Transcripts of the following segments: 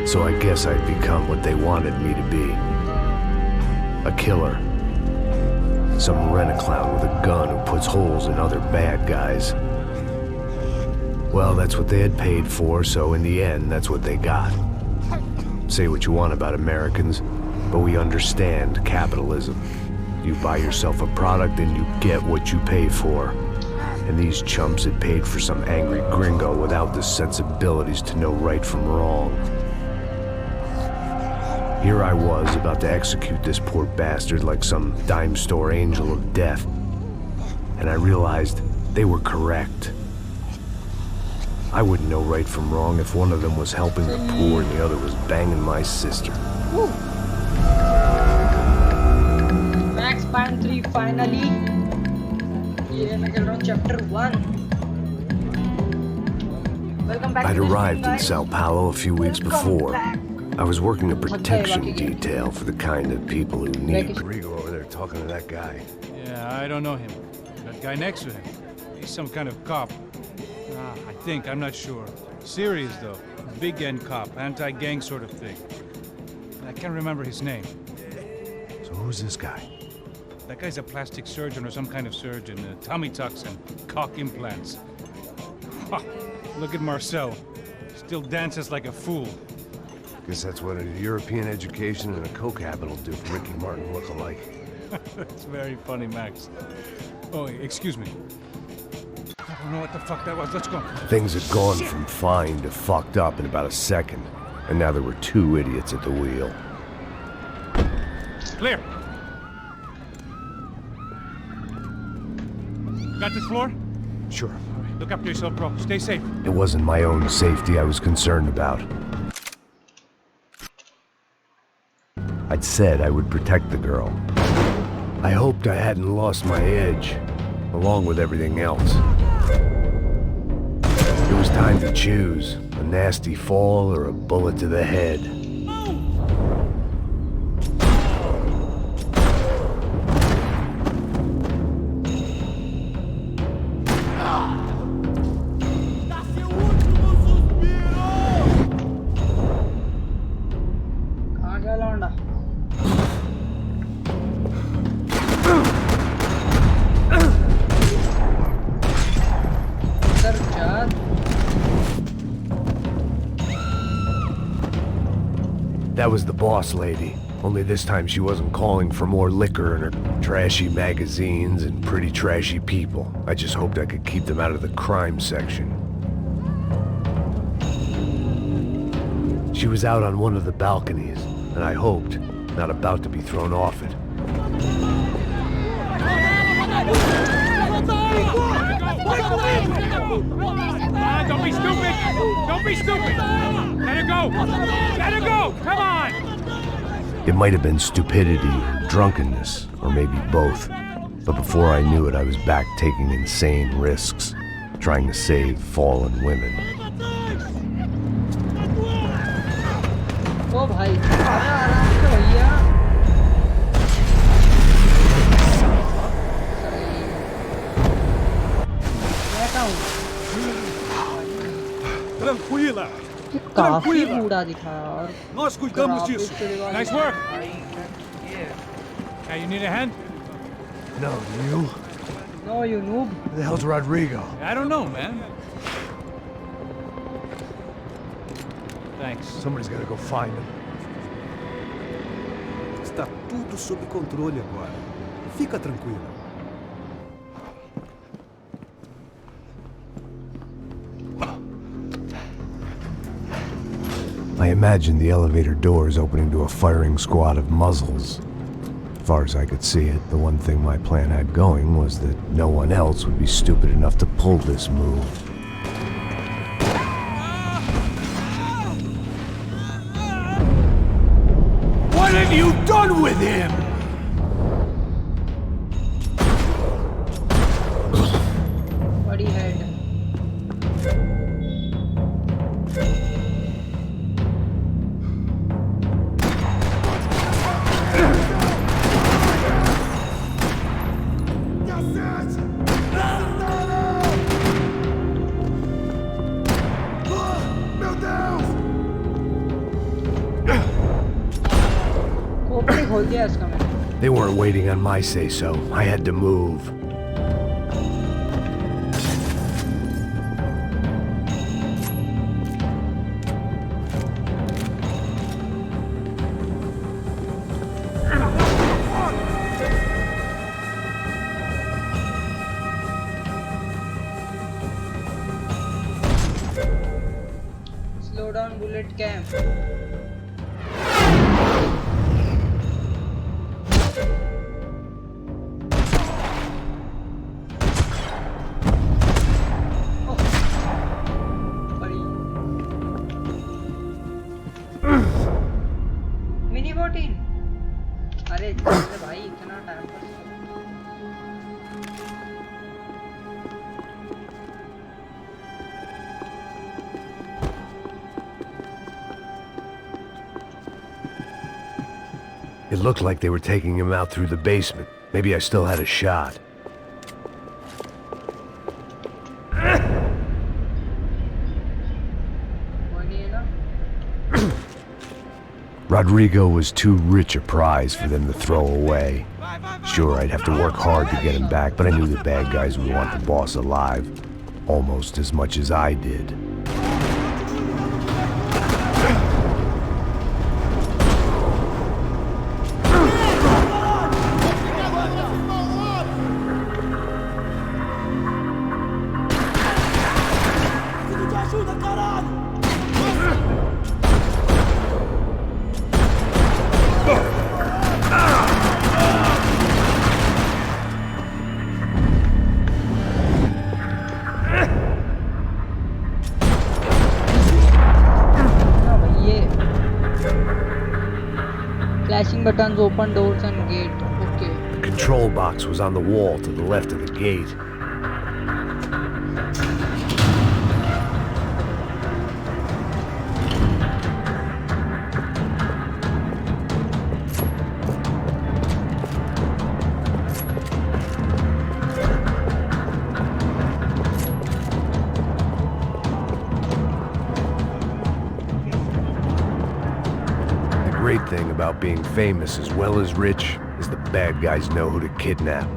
So I guess I'd become what they wanted me to be. A killer. Some rent-a-clown with a gun who puts holes in other bad guys. Well, that's what they had paid for, so in the end, that's what they got. Say what you want about Americans, but we understand capitalism. You buy yourself a product and you get what you pay for. And these chumps had paid for some angry gringo without the sensibilities to know right from wrong. Here I was, about to execute this poor bastard like some dime store angel of death. And I realized they were correct. I wouldn't know right from wrong if one of them was helping the poor and the other was banging my sister. Woo. Max Payne 3 finally. Yeah, मैं चल रहा हूँ chapter 1. Welcome back. I'd arrived in Sao Paulo a few weeks before. I was working a protection detail for the kind of people who need. Rigo over there talking to that guy. Yeah, I don't know him. That guy next to him, he's some kind of cop. I think, I'm not sure. Serious though, big end cop, anti-gang sort of thing. I can't remember his name. So who's this guy? That guy's a plastic surgeon or some kind of surgeon. Tummy tucks and cock implants. Ha! Look at Marcel. Still dances like a fool. Guess that's what a European education and a coke habit will do for Ricky Martin look-alike. That's very funny, Max. Oh, excuse me. I don't know what the fuck that was. Let's go. Things had gone from fine to fucked up in about a second, and now there were two idiots at the wheel. Clear. Got this floor? Sure. All right, look after yourself, bro. Stay safe. It wasn't my own safety I was concerned about. I'd said I would protect the girl. I hoped I hadn't lost my edge, along with everything else. It was time to choose, a nasty fall or a bullet to the head. That was the boss lady, only this time she wasn't calling for more liquor in her trashy magazines and pretty trashy people. I just hoped I could keep them out of the crime section. She was out on one of the balconies, and I hoped, not about to be thrown off it. Don't be stupid! Don't be stupid! Let her go! Let her go! Come on! It might have been stupidity or drunkenness, or maybe both. But before I knew it, I was back taking insane risks, trying to save fallen women. ओ भाई आराम से भैया मैं कहूँ Tranquila. काफी बूढ़ा दिखा और Nós cuidamos disso. Nice work! Hey, you need a hand? No, you? No, you noob. Where the hell's Rodrigo? I don't know, man. Thanks. Somebody's gotta go find him. Está tudo sob controle agora. Fica tranquila. I imagined the elevator doors opening to a firing squad of muzzles. As far as I could see it, the one thing my plan had going was that no one else would be stupid enough to pull this move. What have you done with him? बड़ी head खोपड़ी खोल दिया इसका मैंने They weren't waiting on my say-so. I had to move. Slow down bullet camp mini बोटिन अरे भाई इतना time It looked like they were taking him out through the basement. Maybe I still had a shot. Rodrigo was too rich a prize for them to throw away. Sure, I'd have to work hard to get him back, but I knew the bad guys would want the boss alive, almost as much as I did. Flashing buttons open doors and gate. Okay. The control box was on the wall to the left of the gate. The great thing about being famous as well as rich is the bad guys know who to kidnap.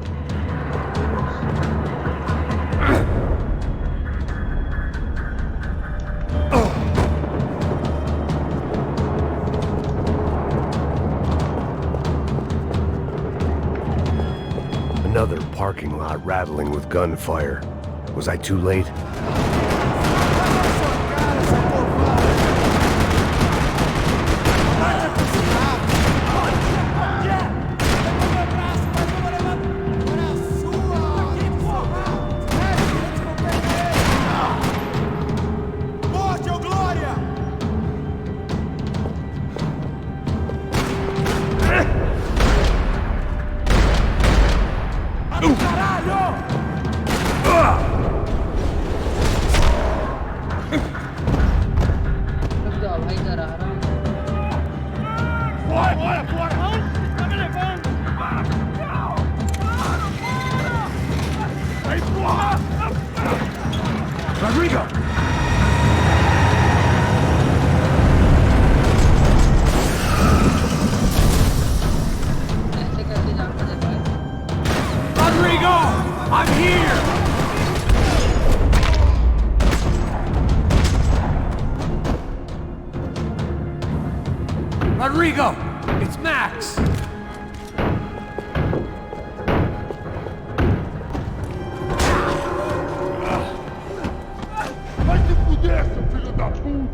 Another parking lot rattling with gunfire. Was I too late? Rodrigo! ऐसे करके जाना देता है। Rodrigo! I'm here! Rodrigo! It's Max! Vai se fuder, seu filho da puta!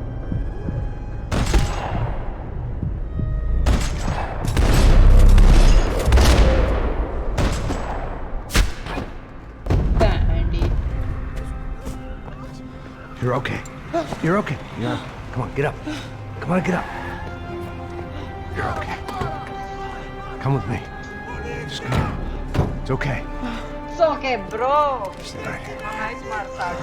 Andy. You're okay. You're okay. Yeah. Come on, get up. Come on, get up. You're okay. Come with me. Just come. It's okay. It's okay, bro. Stay right here. Nice marçal.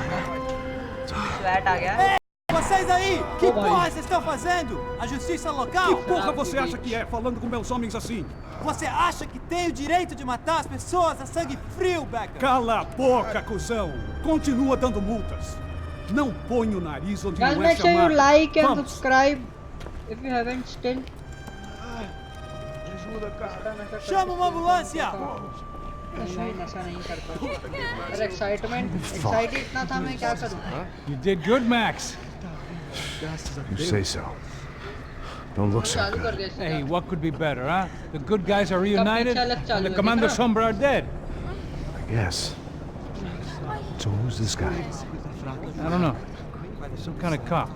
Sweat आ गया। Vocês aí, que porra vocês estão fazendo? A justiça local? Que porra você acha que é, falando com meus homens assim? Você acha que tem o direito de matar as pessoas a sangue frio, Becker? Cala a boca, cuzão! Continua dando multas. Não põe o nariz onde Guys, não é make sure you chamado. like and Vamos. subscribe if you haven't still. Chama uma ambulância! नहीं नशा नहीं करता। अरे excited इतना था मैं क्या करूँ? You did good, Max. You say so. Don't look so चालू कर good. दिया इसने। Hey, what could be better, huh? The good guys are reunited, and the Commander Sombra are dead. I guess. So who's this guy? I don't know. Some kind of cop.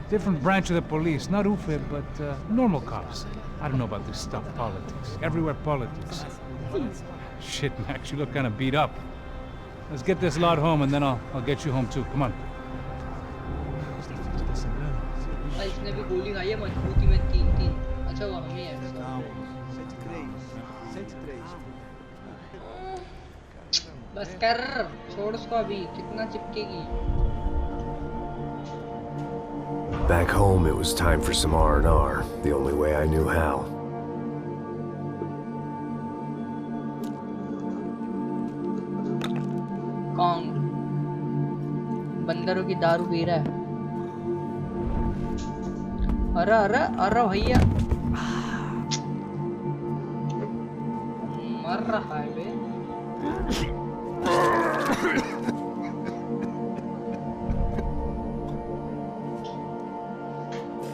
Different branch of the police. Not Ufe, but normal cops. I don't know about this stuff, politics. Everywhere politics. Shit, Max, you look kind of beat up. Let's get this lot home, and then I'll get you home too. Come on. इसने भी गोली खाई है मजबूती में 3-3। अच्छा वो हमें है। 103. बस कर छोड़ उसको अभी कितना चिपकेगी। Back home, it was time for some R&R, the only way I knew how. कौन बंदरों की दारू पी रहा है? अरे अरे अरे भैया मर रहा है बे।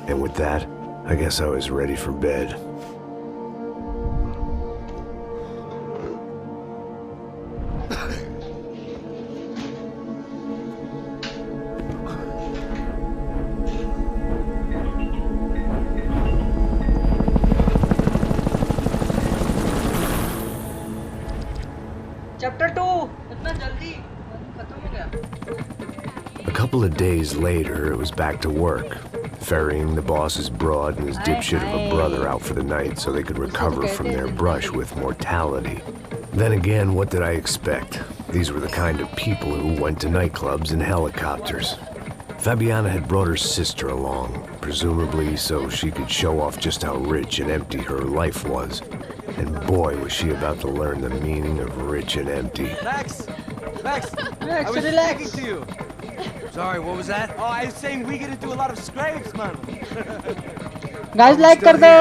And with that, I guess I was ready for bed. Chapter 2 इतना जल्दी खत्म हो गया। A couple of days later, it was back to work, ferrying the boss's broad and his dipshit of a brother out for the night so they could recover from their brush with mortality. Then again, what did I expect? These were the kind of people who went to nightclubs in helicopters. Fabiana had brought her sister along, presumably so she could show off just how rich and empty her life was. And boy, was she about to learn the meaning of rich and empty. Max! Max! Max, I was relax. speaking to you. Sorry, what was that? Oh, I was saying we gotta do a lot of scrapes, man. Guys like कर दो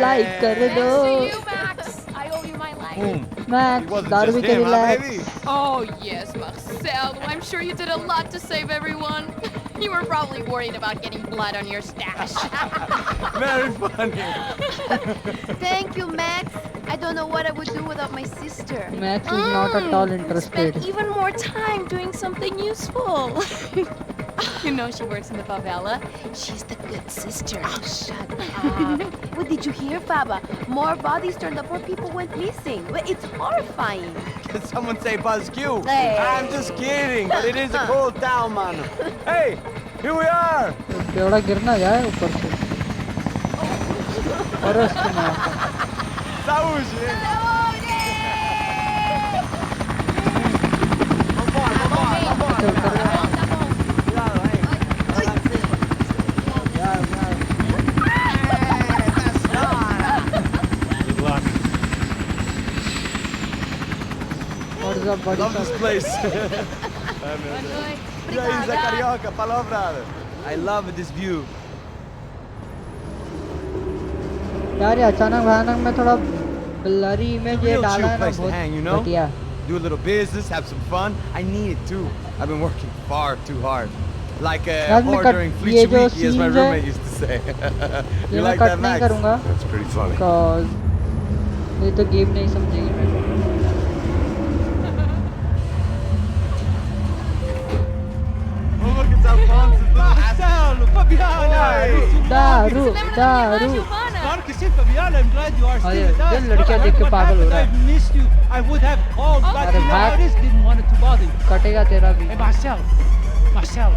like कर दो। Thanks to you, Max. I owe you my life. Max दारू भी के relax. Oh, yes, Marcel. I'm sure you did a lot to save everyone. You were probably worried about getting blood on your stash. Very funny. Thank you, Max. I don't know what I would do without my sister. Max is not at all interested. Spend even more time doing something useful. You know she works in the favela. She's the good sister. Oh, shut up. What did you hear, Faba? More bodies turned up, more people went missing. It's horrifying. Did someone say Buzz Q? Hey. I'm just kidding, but it is a cool town, man. Hey, here we are. पेड़ा गिरना जाए ऊपर से। और उसके में Saúde. What is up, buddy? Love this place. E aí, Zé Carioca, palavra. I love this view. यार ये अचानक भयानक में थोड़ा ब्लरी इमेज ये Real डाला chill है ना place to बहुत hang, you know? घटिया Do a little business, have some fun. I need it too. I've been working far too hard. Like a यार मैं whore during ये Fleechy जो Weeky, as my scenes है roommate used to say. ये You मैं like cut that, नहीं Max? करूँगा That's pretty funny. cause ये तो गेम नहीं समझेंगे मेरे को Oh, look, it's Alfonso's little Marcelo, Fabiana! दारू दारू I'm glad you are still अरे with us. ये लड़कियाँ देख के पागल हो रहा है I missed you. I would have called, but अरे you know how भाग it is. Didn't want it to bother you. कटेगा तेरा भी Hey, Marcel,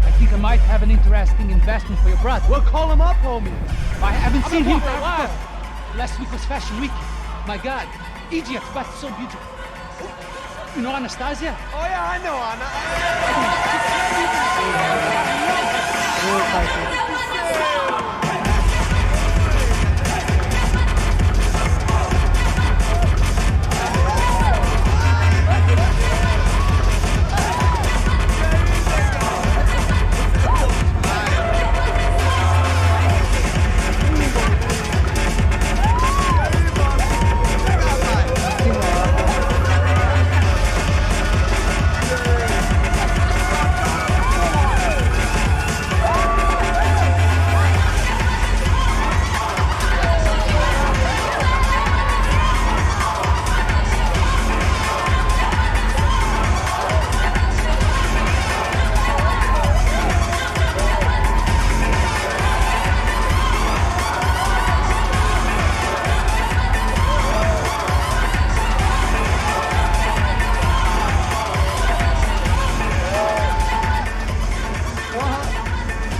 I think I might have an interesting investment for your brother. Well, call him up, homie. I haven't seen him for a while. Last week was Fashion Week. My God, Egypt, but so beautiful. You know Anastasia? Oh, yeah, I know, Anna.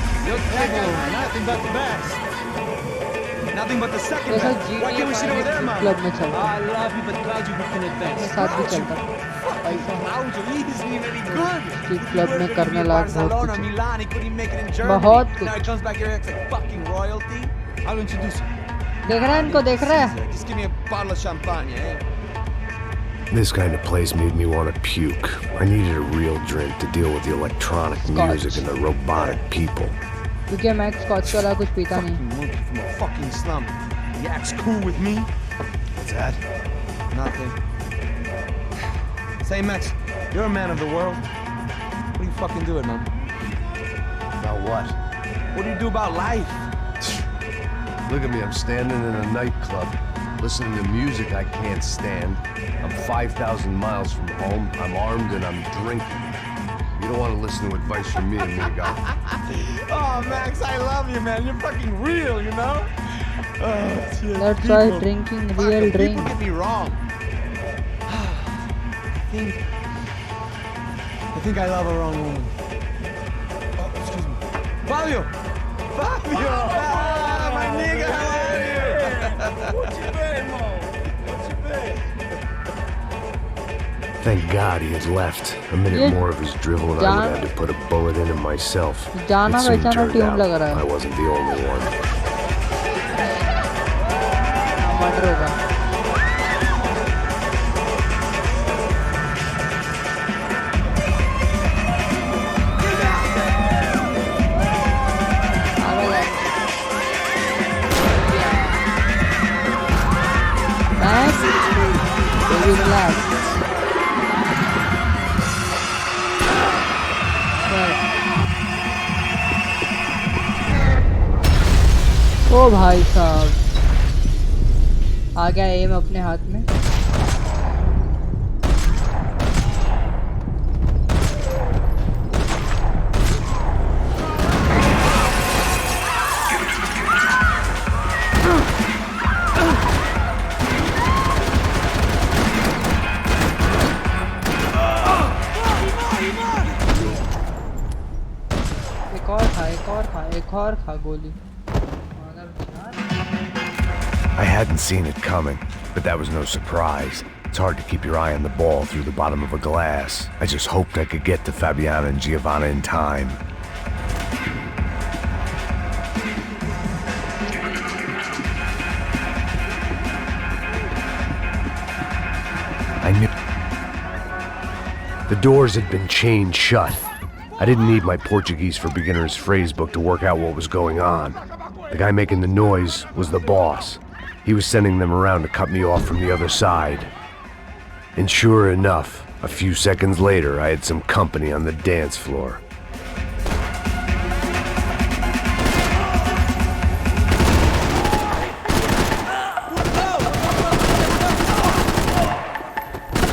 Nothing but the best. Nothing but the second जैसा best. Why can't we sit over there, man? Club में चलता I love you, but Claudio, you can advance. मैं साथ भी चलता पैसा Claudio, he isn't even any good. कि club में करने लायक बहुत Barcelona, कुछ है। Milan, he couldn't even make it in Germany. बहुत Now कुछ he comes back here, acts like fucking royalty. I'll introduce you. देख रहा है इनको देख रहा है Just give me a bottle of champagne, eh? This kind of place made me want to puke. I needed a real drink to deal with the electronic music and the robotic people. क्योंकि मैं scotch के अलावा कुछ पीता नहीं Fucking monkey from a fucking slum. He acts cool with me. What's that? Nothing. Say, Max, you're a man of the world. What are you fucking doing, man? Now what? What do you do about life? Look at me, I'm standing in a nightclub, listening to music I can't stand. I'm 5,000 miles from home, I'm armed and I'm drinking. You don't want to listen to advice from me, amigo. Oh, Max, I love you, man. You're fucking real, you know? Oh, shit. That's why drinking real drink People get me wrong. I think I love a wrong woman. Oh, excuse me. Fabio! Fabio! Ah, my nigga, how are you? What you been, Mo? What you been? Thank God he had left. A minute more of his drivel and I would have had to put a bullet in him myself. It जाना soon बेचाना turned tune out लग रहा I है wasn't the only one. Murder होगा Max, baby, relax. ओ भाई साहब आ गया M अपने हाथ में एक और खा गोली I hadn't seen it coming, but that was no surprise. It's hard to keep your eye on the ball through the bottom of a glass. I just hoped I could get to Fabiana and Giovanna in time. I The doors had been chained shut. I didn't need my Portuguese for Beginners phrase book to work out what was going on. The guy making the noise was the boss. He was sending them around to cut me off from the other side. And sure enough, a few seconds later, I had some company on the dance floor.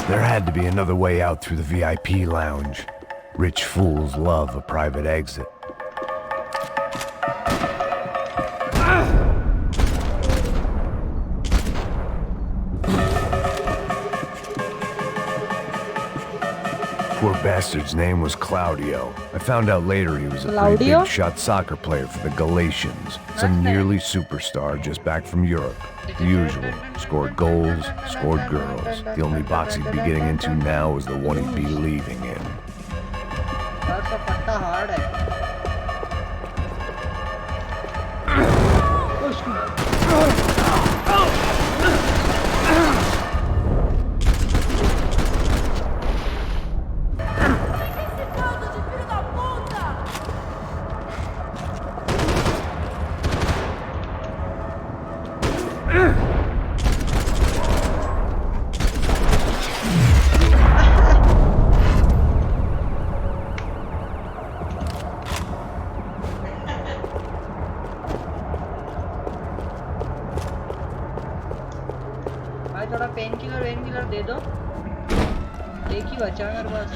There had to be another way out through the VIP lounge. Rich fools love a private exit. Poor bastard's name was Claudio. I found out later he was a pretty Claudio? big shot soccer player for the Galatians. Some nearly superstar just back from Europe. The usual. Scored goals, scored girls. The only box he'd be getting into now was the one he'd be leaving in. That's a patta hard hai. भाई थोड़ा pain killer दे दो एक ही बचा मेरे पास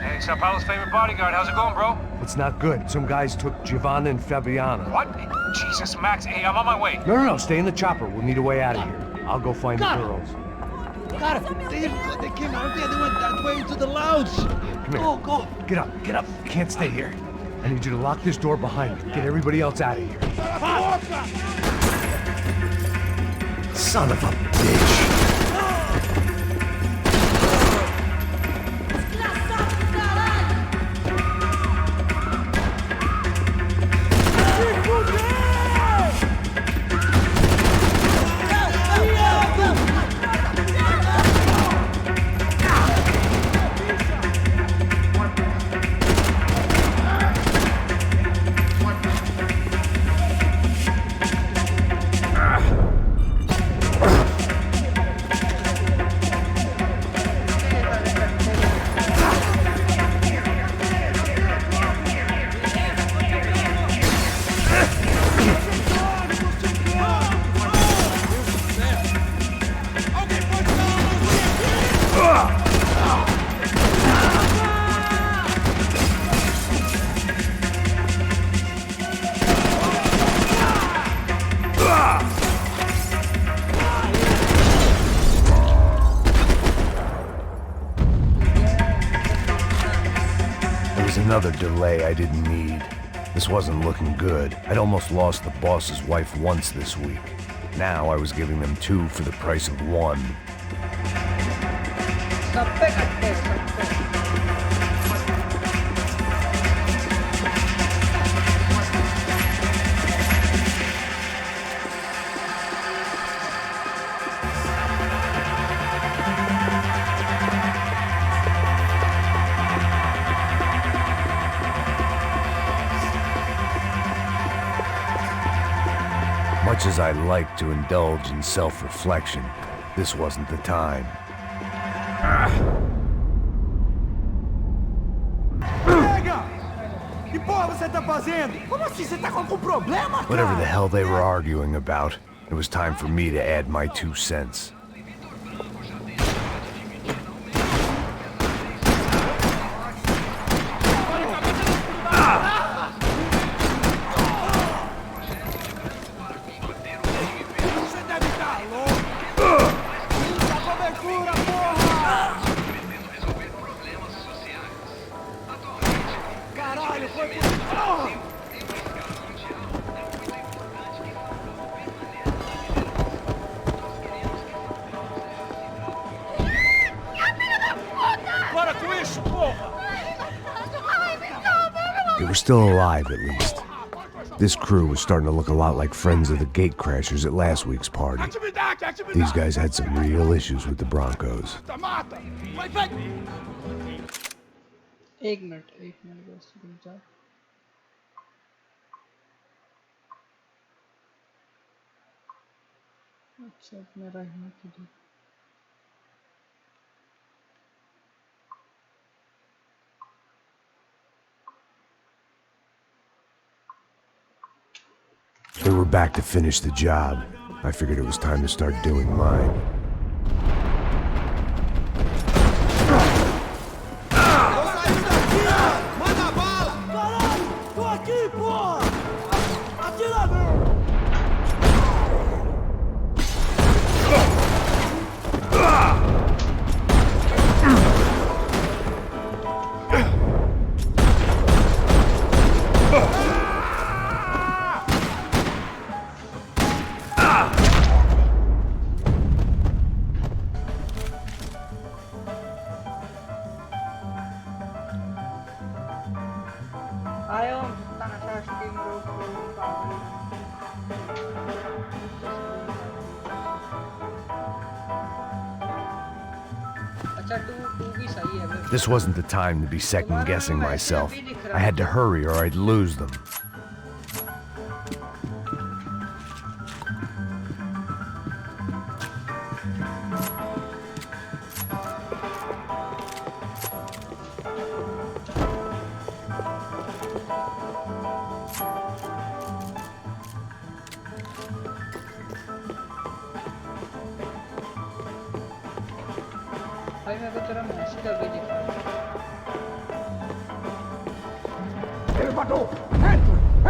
Hey, Sao Paulo's favorite bodyguard. How's it going, bro? It's not good. Some guys took Giovanna and Fabiana. What? Jesus, Max. Hey, I'm on my way. No, stay in the chopper. We'll need a way out of here. I'll go find the girls. God, they came out there. They went that way into the lounge. Come here. Go. Get up. You can't stay here. I need you to lock this door behind me. Get everybody else out of here. Son of a bitch. Another delay I didn't need. This wasn't looking good. I'd almost lost the boss's wife once this week. Now I was giving them two for the price of one. Much as I like to indulge in self-reflection, this wasn't the time. Whatever the hell they were arguing about, it was time for me to add my 2 cents. They were still alive, at least. This crew was starting to look a lot like friends of the gatecrashers at last week's party. These guys had some real issues with the Broncos. एक minute बस रुक जा। अच्छा मेरा यहाँ किधर? They were back to finish the job. I figured it was time to start doing mine. This wasn't the time to be second-guessing myself. I had to hurry or I'd lose them.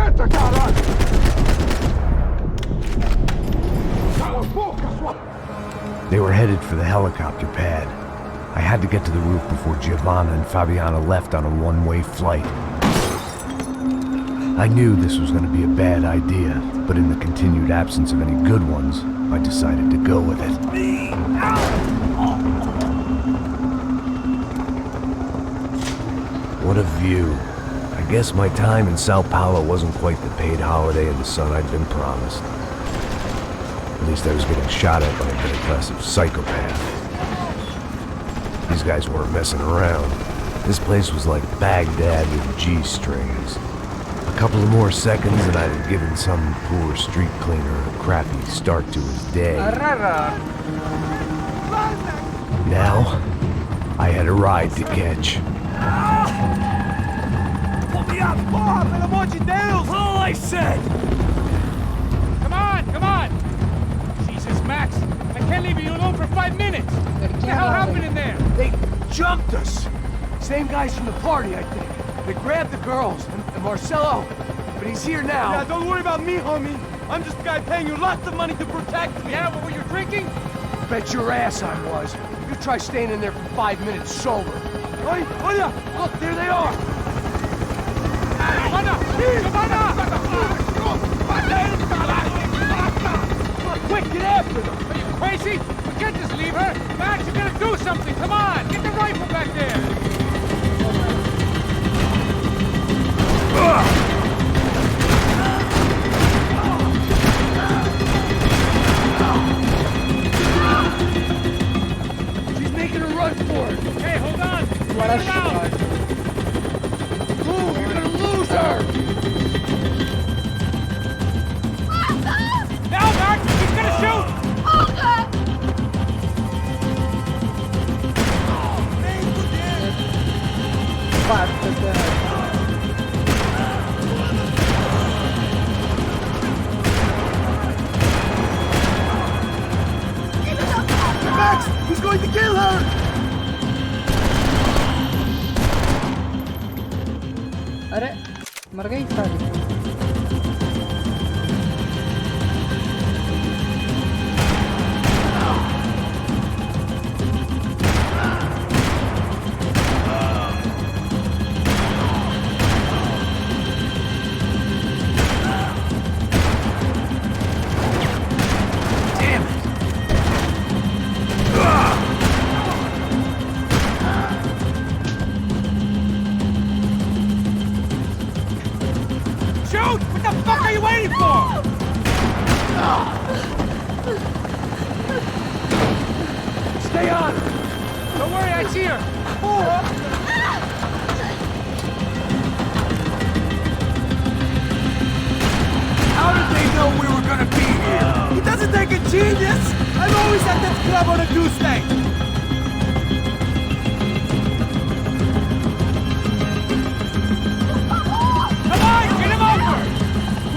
Entra, caralho! They were headed for the helicopter pad. I had to get to the roof before Giovanna and Fabiana left on a one-way flight. I knew this was going to be a bad idea, but in the continued absence of any good ones, I decided to go with it. What a view. I guess my time in Sao Paulo wasn't quite the paid holiday in the sun I'd been promised. At least I was getting shot at by a very aggressive psychopath. These guys weren't messing around. This place was like Baghdad with G-strings. A couple of more seconds and I'd have given some poor street cleaner a crappy start to his day. Now, I had a ride to catch. Pull me up! Porra, pelo amor de Deus! All I said! Come on, come on! Jesus, Max, I can't leave you alone for 5 minutes! What the hell happened in there? They jumped us! Same guys from the party, I think. They grabbed the girls, and Marcelo, but he's here now. Yeah, don't worry about me, homie. I'm just a guy paying you lots of money to protect me. Yeah, but were you drinking? Bet your ass I was. You try staying in there for 5 minutes sober. Oi, olha! Look, there they are! Giovanna! Giovanna! Quick, get after them! Are you crazy? We can't just leave her! Max, you gotta do something! Come on! Get the rifle back there! She's making a run for it! Hey, hold on! What a shot! Move, you're gonna lose her! Now, Max! He's gonna shoot! Max! He's going to kill her! अरे मर गई सारी। Shoot! What the Stay on! Don't worry, I see her! How did they know we were gonna be here? It doesn't take a genius! I'm always at that club on a Tuesday! Come on, get him over!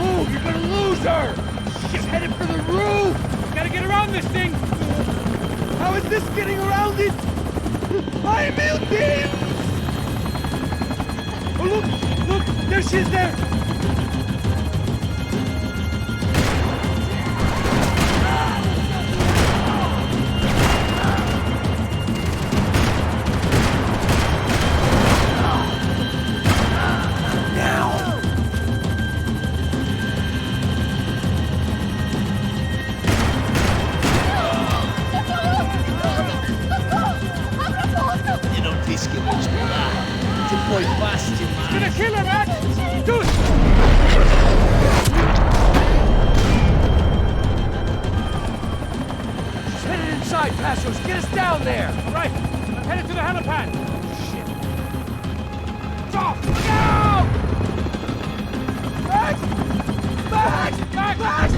Move, you're gonna lose her! She's headed for the roof! Gotta get around this thing! How is this getting around it? I'm melting! Oh, look! There she is there! It's gonna kill her, Max! Do it! She's headed inside, Passos. Get us down there! All right, I'm headed to the helipad. Shit. Stop! Look out! Max! Max! Max! Max!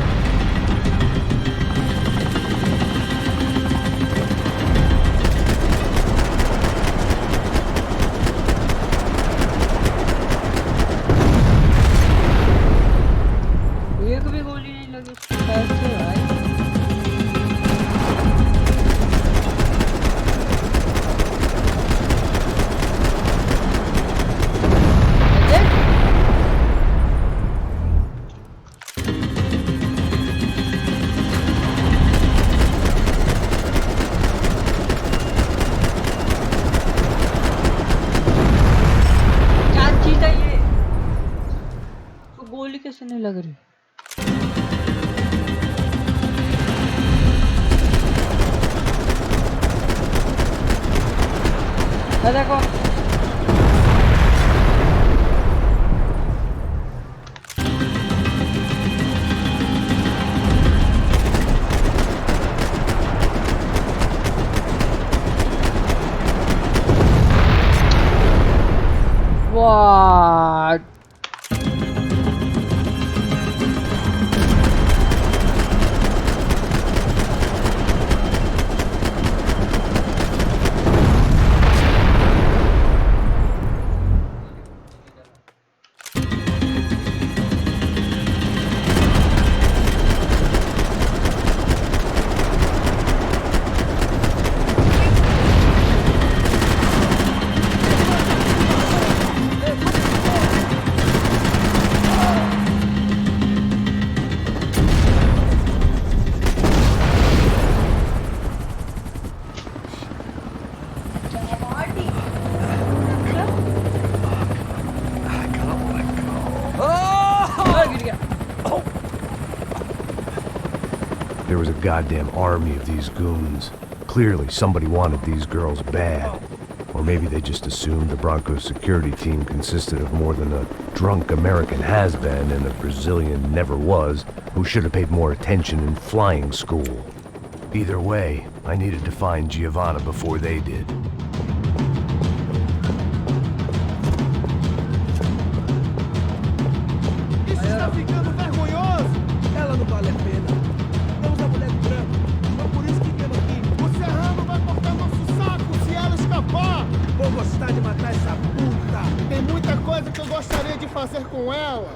एक भी गोली नहीं लगी कैसे भाई क्या चीज है ये तो गोली कैसे नहीं लग रही देखो वाह There was a goddamn army of these goons. Clearly, somebody wanted these girls bad. Or maybe they just assumed the Broncos security team consisted of more than a drunk American has-been and a Brazilian never was, who should have paid more attention in flying school. Either way, I needed to find Giovanna before they did. Isso está ficando vergonhoso! Ela não vale a pena. Temos a mulher do branco. É por isso que viemos aqui. O Serrano vai cortar nosso saco se ela escapar! Vou gostar de matar essa puta! Tem muita coisa que eu gostaria de fazer com ela!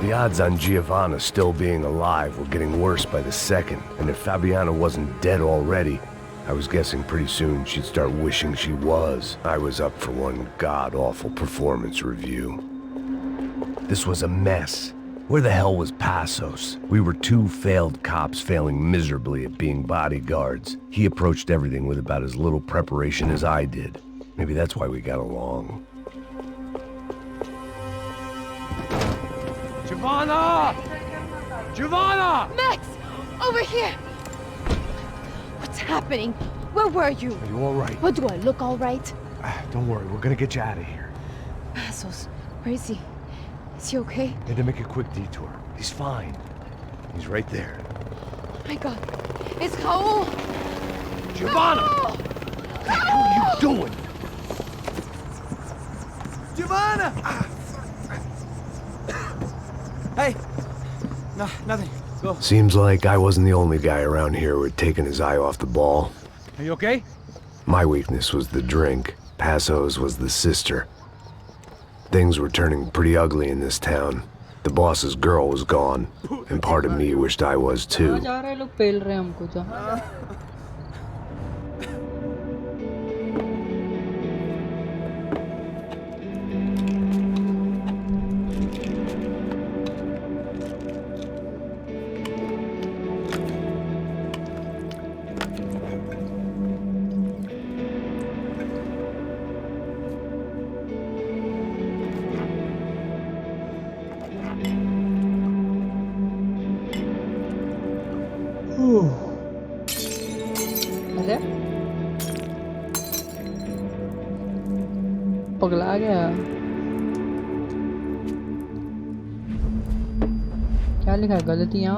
The odds on Giovanna still being alive were getting worse by the second, and if Fabiana wasn't dead already, I was guessing pretty soon she'd start wishing she was. I was up for one god-awful performance review. This was a mess. Where the hell was Passos? We were two failed cops failing miserably at being bodyguards. He approached everything with about as little preparation as I did. Maybe that's why we got along. Giovanna! Giovanna! Max! Over here! What's happening? Where were you? Are you all right? What, do I look all right? Don't worry, we're gonna get you out of here. Passos, where is he? Is he okay? Had to make a quick detour. He's fine. He's right there. Oh my God. It's Raul! Giovanna! Raul! What the hell are you doing? Giovanna! Hey! No, nothing. Go. Seems like I wasn't the only guy around here who had taken his eye off the ball. Are you okay? My weakness was the drink. Passos was the sister. Things were turning pretty ugly in this town. The boss's girl was gone, and part of me wished I was too. अरे पगला गया क्या लिखा है गलतियां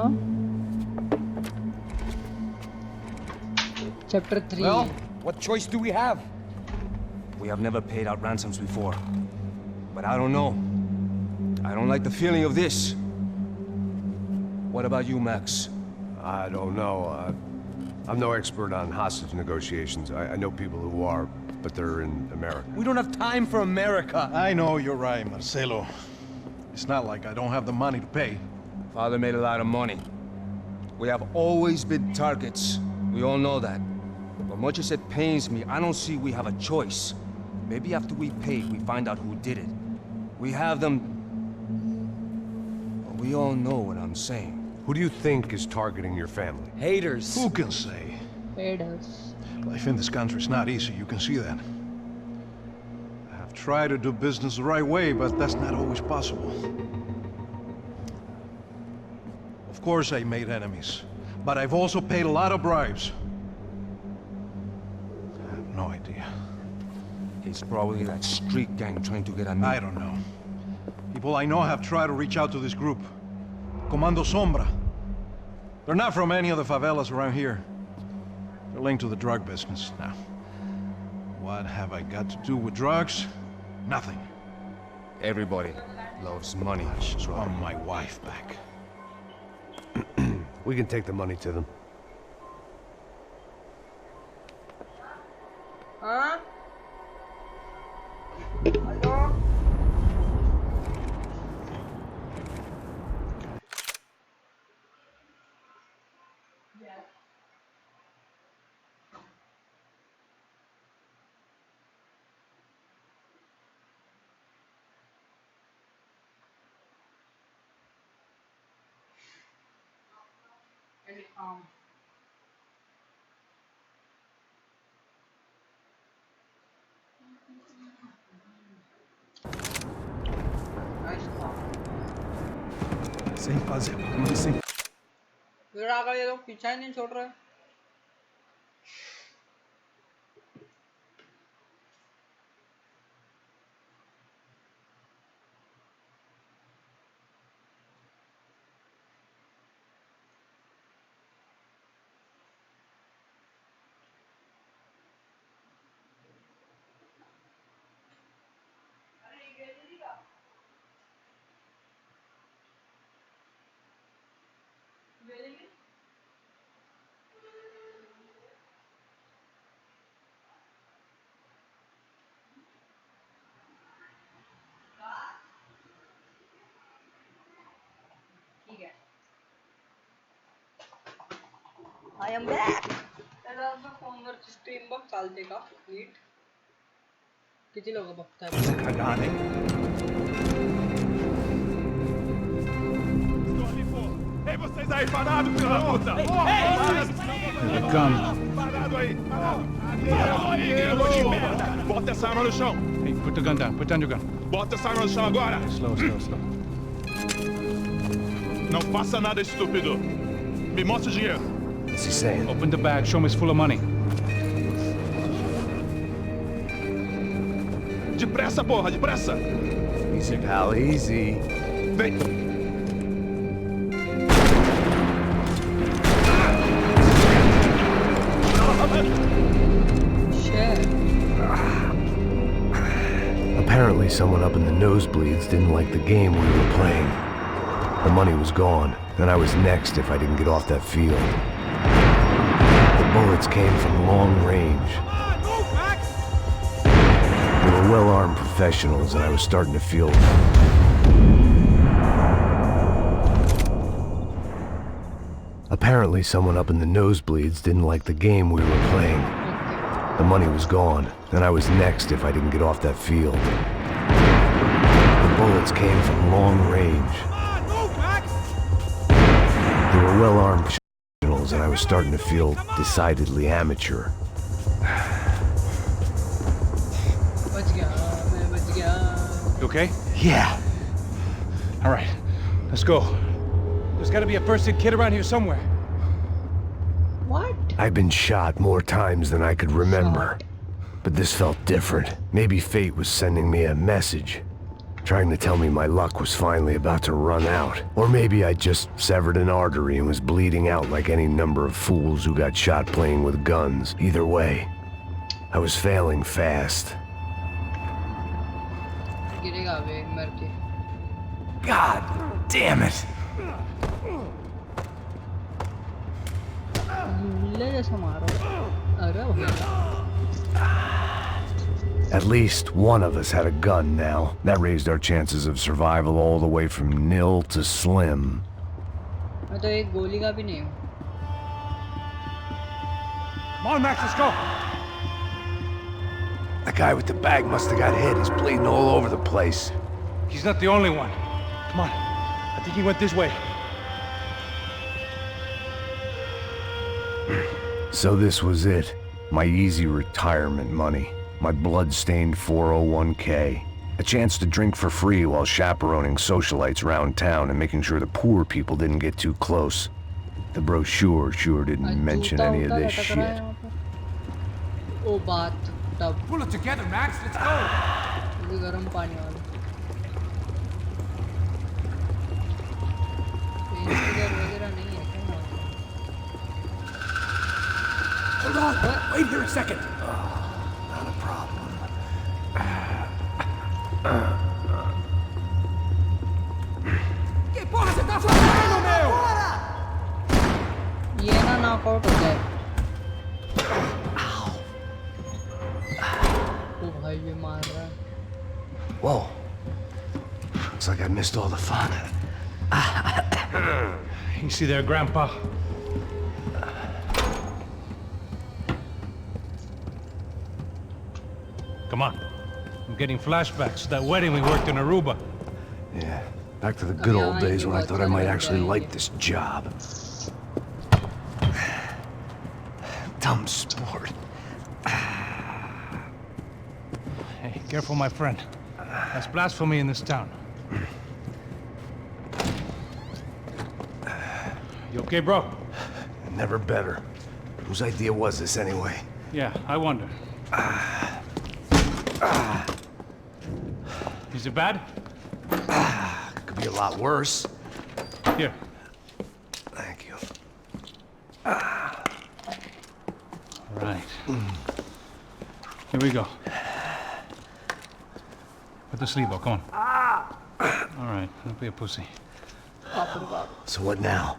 Chapter 3 Well, what choice do we have? We have never paid out ransoms before. But I don't know. I don't like the feeling of this. What about you, Max? I don't know. I'm no expert on hostage negotiations. I know people who are, but they're in America. We don't have time for America. I know you're right, Marcelo. It's not like I don't have the money to pay. Father made a lot of money. We have always been targets. We all know that. But much as it pains me, I don't see we have a choice. Maybe after we pay, we find out who did it. We have them... Well, we all know what I'm saying. Who do you think is targeting your family? Haters. Who can say? Haters. Life in this country is not easy, you can see that. I have tried to do business the right way, but that's not always possible. Of course I made enemies, but I've also paid a lot of bribes. I have no idea. It's probably that street gang trying to get at me. I don't know. People I know have tried to reach out to this group. Comando Sombra. They're not from any of the favelas around here. They're linked to the drug business. Now, what have I got to do with drugs? Nothing. Everybody loves money. I just want my wife back. We can take the money to them. Huh? Hello? Sem fazer, mas sem... फिर आकर ये लोग पीछा ही नहीं छोड़ रहे I am back. त्याला असं फोनवरची स्क्रीन बघ चालते का नीट किती लोक बघतायत Ei, vocês aí, parado, filha da puta! Parado aí! Bota essa arma no chão! Hey, put the gun down. Put down your gun. Bota essa arma no chão agora! Slow, slow, slow. Não faça nada estúpido! Me mostra o dinheiro! What's he saying? Open the bag. Show me it's full of money. Depressa, porra! Depressa! Easy, pal, easy. Vem! Apparently someone up in the nosebleeds didn't like the game we were playing. The money was gone, and I was next if I didn't get off that field. The bullets came from long range. They were well-armed professionals, and I was starting to feel... Apparently someone up in the nosebleeds didn't like the game we were playing. The money was gone, and I was next if I didn't get off that field. The bullets came from long range. They were well-armed professionals, and I was starting to feel decidedly amateur. You okay? Yeah. All right, let's go. There's got to be a first-aid kit around here somewhere. What? I've been shot more times than I could remember. But this felt different. Maybe fate was sending me a message, trying to tell me my luck was finally about to run out. Or maybe I just severed an artery and was bleeding out like any number of fools who got shot playing with guns. Either way, I was failing fast. God damn it! At least one of us had a gun now. That raised our chances of survival all the way from nil to slim. Come on, Max, let's go! The guy with the bag must have got hit. He's bleeding all over the place. He's not the only one. Come on. I think he went this way. So this was it. My easy retirement money. My blood-stained 401k. A chance to drink for free while chaperoning socialites around town and making sure the poor people didn't get too close. The brochure sure didn't mention any of this shit. Pull it together, Max. Let's go. Hold on. Wait here a second. Not a problem. Que porra você tá fazendo, meu? knockout हो जाए। ओ भाई ये मार रहा है। Whoa. Looks like I missed all the fun. You see there, Grandpa? Come on. I'm getting flashbacks to that wedding we worked in Aruba. Yeah, back to the good old days when I thought I might actually like this job. Dumb sport. Hey, careful, my friend. That's blasphemy in this town. You okay, bro? Never better. Whose idea was this anyway? Yeah, I wonder. Is it bad? Could be a lot worse. Here. Thank you. Right. Here we go. Put the sleeve on, come on. All right, don't be a pussy. So what now?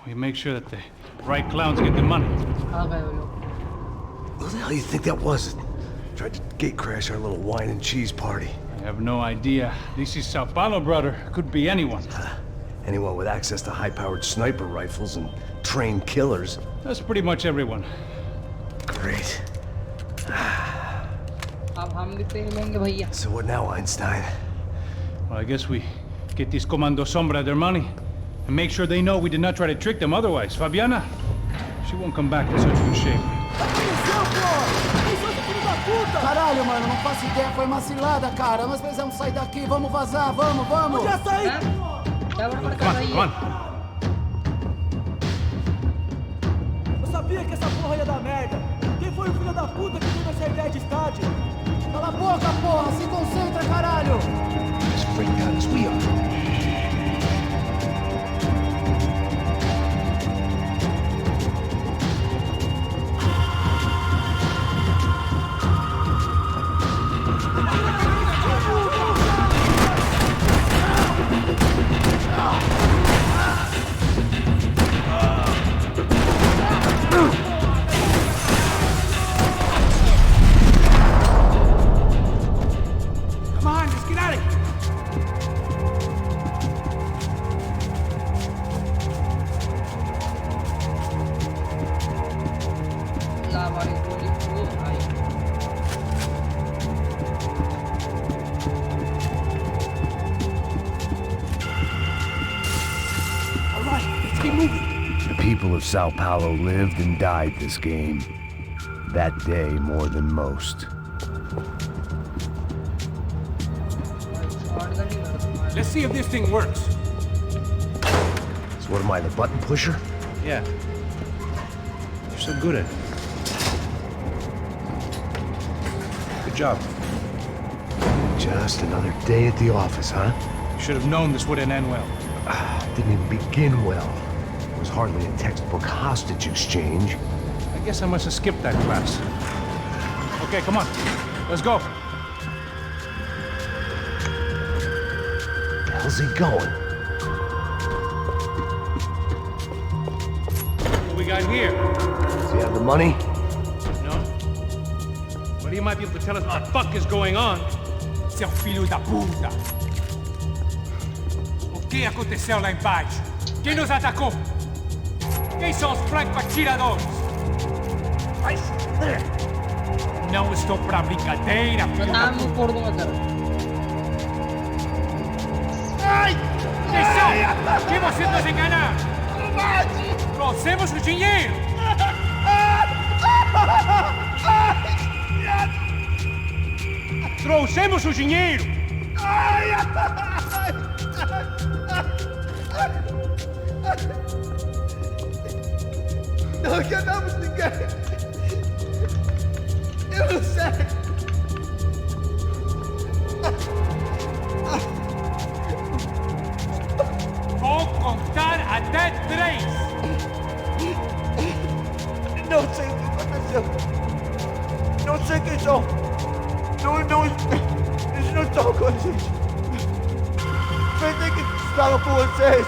We make sure that the right clowns get the money. Who the hell do you think that was? Tried to gate crash our little wine and cheese party. I have no idea. This is Sao Paulo, brother. Could be anyone. Anyone with access to high-powered sniper rifles and trained killers. That's pretty much everyone. Great. अब हम भी पे लेंगे भैया. So what now, Einstein? Well, I guess we get these Comando Sombra their money and make sure they know we did not try to trick them otherwise. Fabiana, she won't come back in such good shape. Caralho, mano, não faço ideia, foi uma cilada, cara. Nós precisamos sair daqui, vamos vazar, vamos, vamos! Já saí! Come on. Eu sabia que essa porra ia dar merda. Quem foi o filho da puta que teve essa ideia de estádio? Cala a boca, porra! Se concentra, caralho! As freaked out as we are. Sao Paulo lived and died this game. That day more than most. Let's see if this thing works. So what am I, the button pusher? Yeah. You're so good at it. Good job. Just another day at the office, huh? You should have known this wouldn't end well. Didn't even begin well. It was hardly a textbook hostage exchange. I guess I must have skipped that class. Okay, come on. Let's go. How's he going? What we got here? Does he have the money? No. But he might be able to tell us what the fuck is going on. Seu filho da puta! O que aconteceu lá embaixo? Quem nos atacou? Quem são os franco-atiradores? Não estou pra brincadeira, filho da puta! Quem são? Quem você nos enganar? Trouxemos o dinheiro! Trouxemos o dinheiro! Não enganamos ninguém! Eu não sei! Vou contar até 3! Não sei o que aconteceu! Não sei quem são! Eles não estão com a gente! Pensei que estavam com vocês!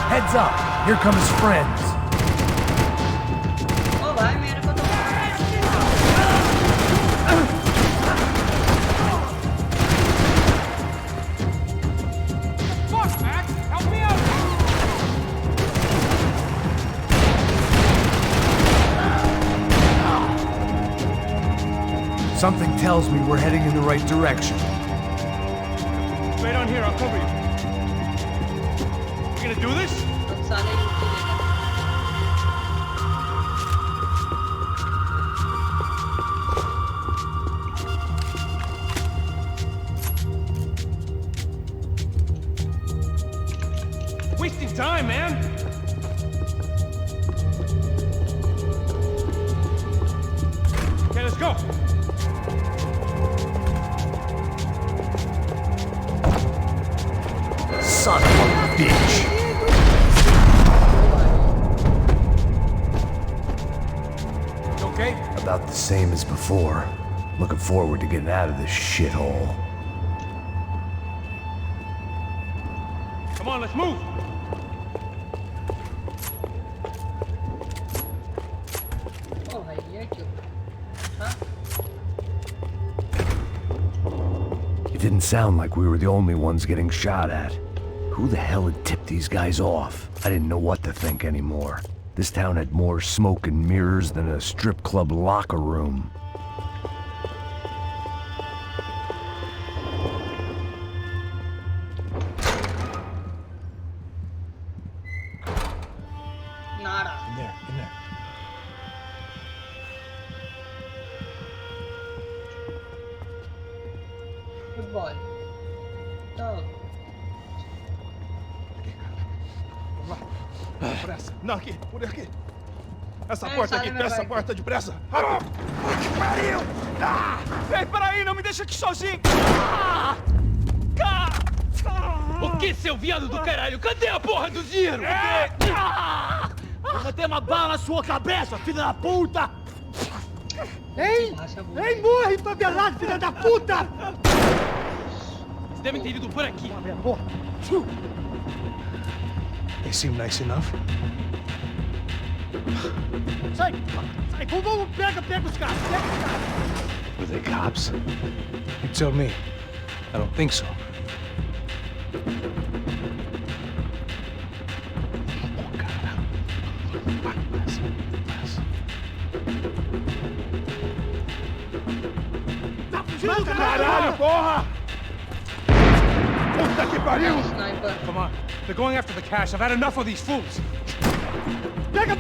Heads up! Here come his friends! ओ भाई मेरे को तो Fuck, Max! Help me out! Something tells me we're heading in the right direction. Wait on here, I'll cover you. You gonna do this? Wasting time, man! Okay, let's go! Son of a bitch! You okay? About the same as before. Looking forward to getting out of this shithole. Come on, let's move! ओ भाई ये क्यों? हाँ? It didn't sound like we were the only ones getting shot at. Who the hell had tipped these guys off? I didn't know what to think anymore. This town had more smoke and mirrors than a strip club locker room. Nada. In there. Football. Dog. Depressa. Não, aqui, por aqui. Essa É, porta sai, aqui, vai, essa vai. porta, depressa. Rápido. Que pariu! Ei, peraí, não me deixa aqui sozinho. O que, seu viado do caralho? Cadê a porra do dinheiro? Vou meter uma bala na sua cabeça, filha da puta! Ei! Ei, morre, favelado, filha da puta! Eles devem ter ido por aqui. Abre a porta. They seem nice enough. Sai! Vamos, pega os caras, Were they cops? You tell me. I don't think so. Caralho, porra! Puta que pariu! Sniper. Come on. They're going after the cash. I've had enough of these fools. Pega!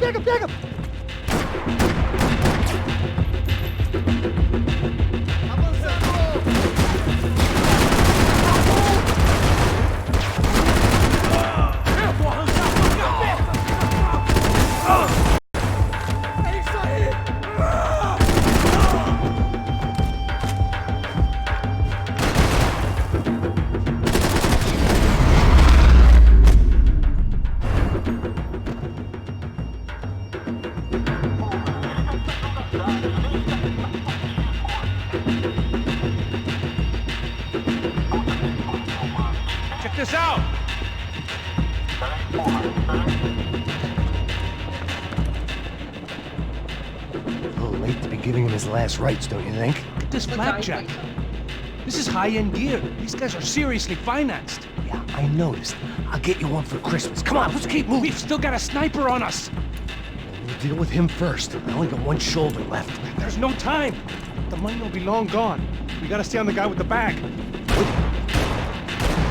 Check this out. A little late to be giving him his last rites, don't you think? Look at this blackjack. This is high-end gear. These guys are seriously financed. Yeah, I noticed. I'll get you one for Christmas. Come on, let's keep moving. We've still got a sniper on us. We'll deal with him first. I only got one shoulder left. There's no time. The money will be long gone. We gotta stay on the guy with the bag.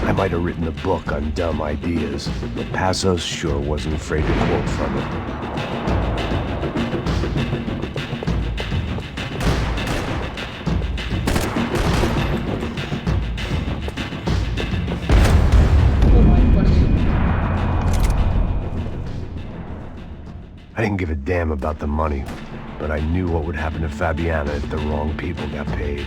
I might have written a book on dumb ideas, but Passos sure wasn't afraid to quote from it. I didn't give a damn about the money, but I knew what would happen to Fabiana if the wrong people got paid.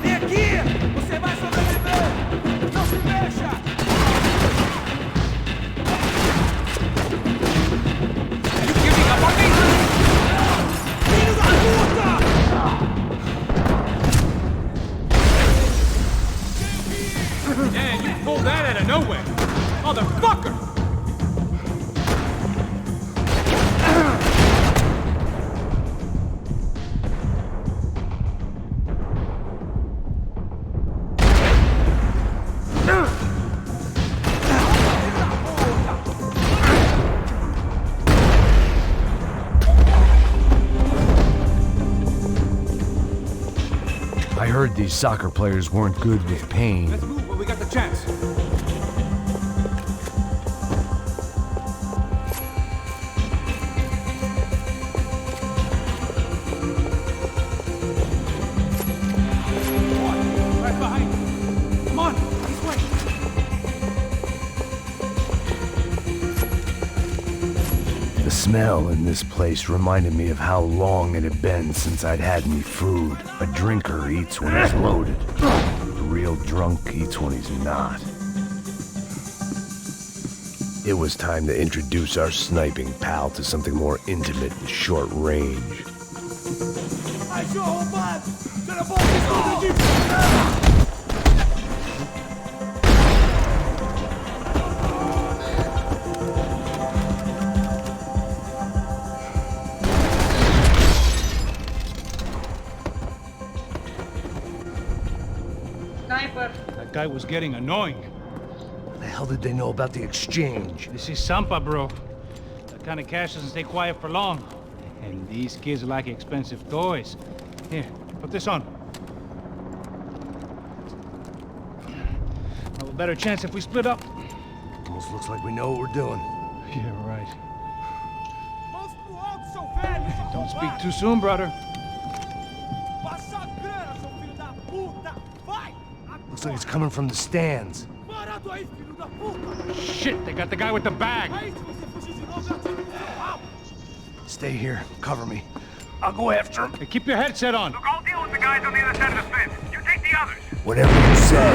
Vem aqui! Você vai sobreviver! Não se mexa! Filho da puta! Man, you pulled that out of nowhere! Motherfucker! I heard these soccer players weren't good with Payne. Let's move when we got the chance. Right behind you. Come on, this way. The smell in this place reminded me of how long it had been since I'd had any food. A drinker eats when he's loaded. A real drunk eats when he's not. It was time to introduce our sniping pal to something more intimate and short range. Ai, seu arrombado! Você não pode esconder de mim! Sniper. That guy was getting annoying. What the hell did they know about the exchange? This is Sampa, bro. That kind of cash doesn't stay quiet for long. And these kids like expensive toys. Here, put this on. Have a better chance if we split up. Almost looks like we know what we're doing. Yeah, right. Don't speak too soon, brother. Looks like it's coming from the stands. Shit, they got the guy with the bag. Stay here. Cover me. I'll go after him. Hey, keep your headset on. Look, I'll deal with the guys on the other side of the fence. You take the others. Whatever you say.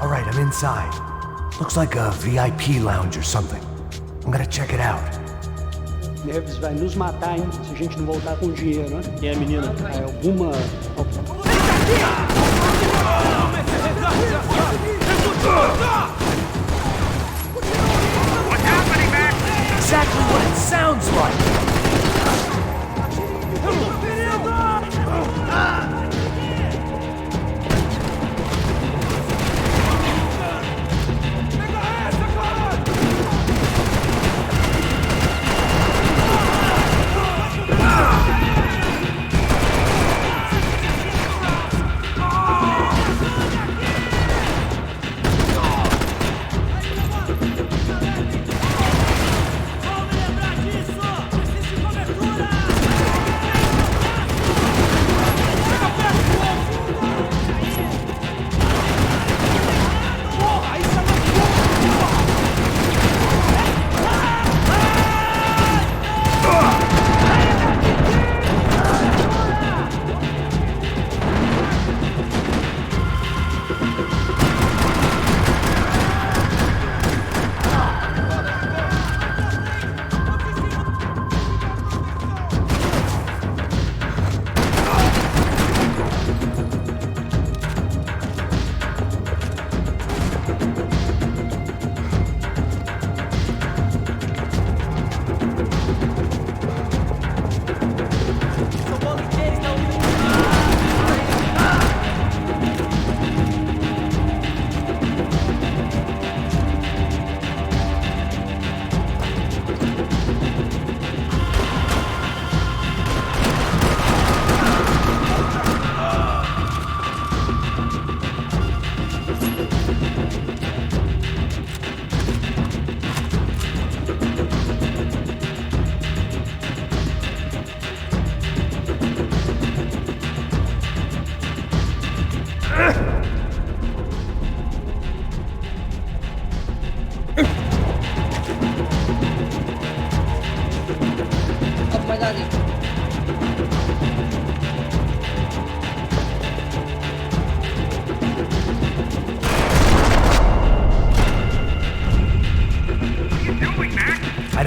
All right, I'm inside. Looks like a VIP lounge or something. I'm gonna check it out. Neves vai nos matar, hein? Se a gente não voltar com dinheiro, né? E a menina? Alguma... Exactly what it sounds like!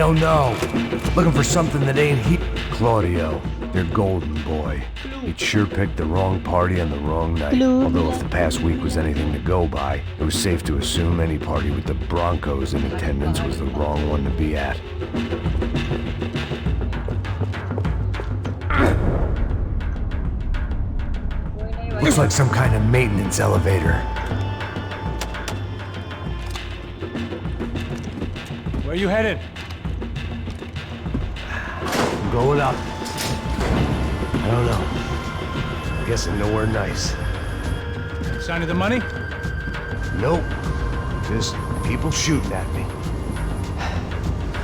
don't know. Looking for something that ain't Claudio, their golden boy. He'd sure picked the wrong party on the wrong night. Although if the past week was anything to go by, it was safe to assume any party with the Broncos in attendance was the wrong one to be at. Looks like some kind of maintenance elevator. Where are you headed? I'm going up. I don't know. I'm guessing nowhere nice. Sign of the money? Nope. Just people shooting at me.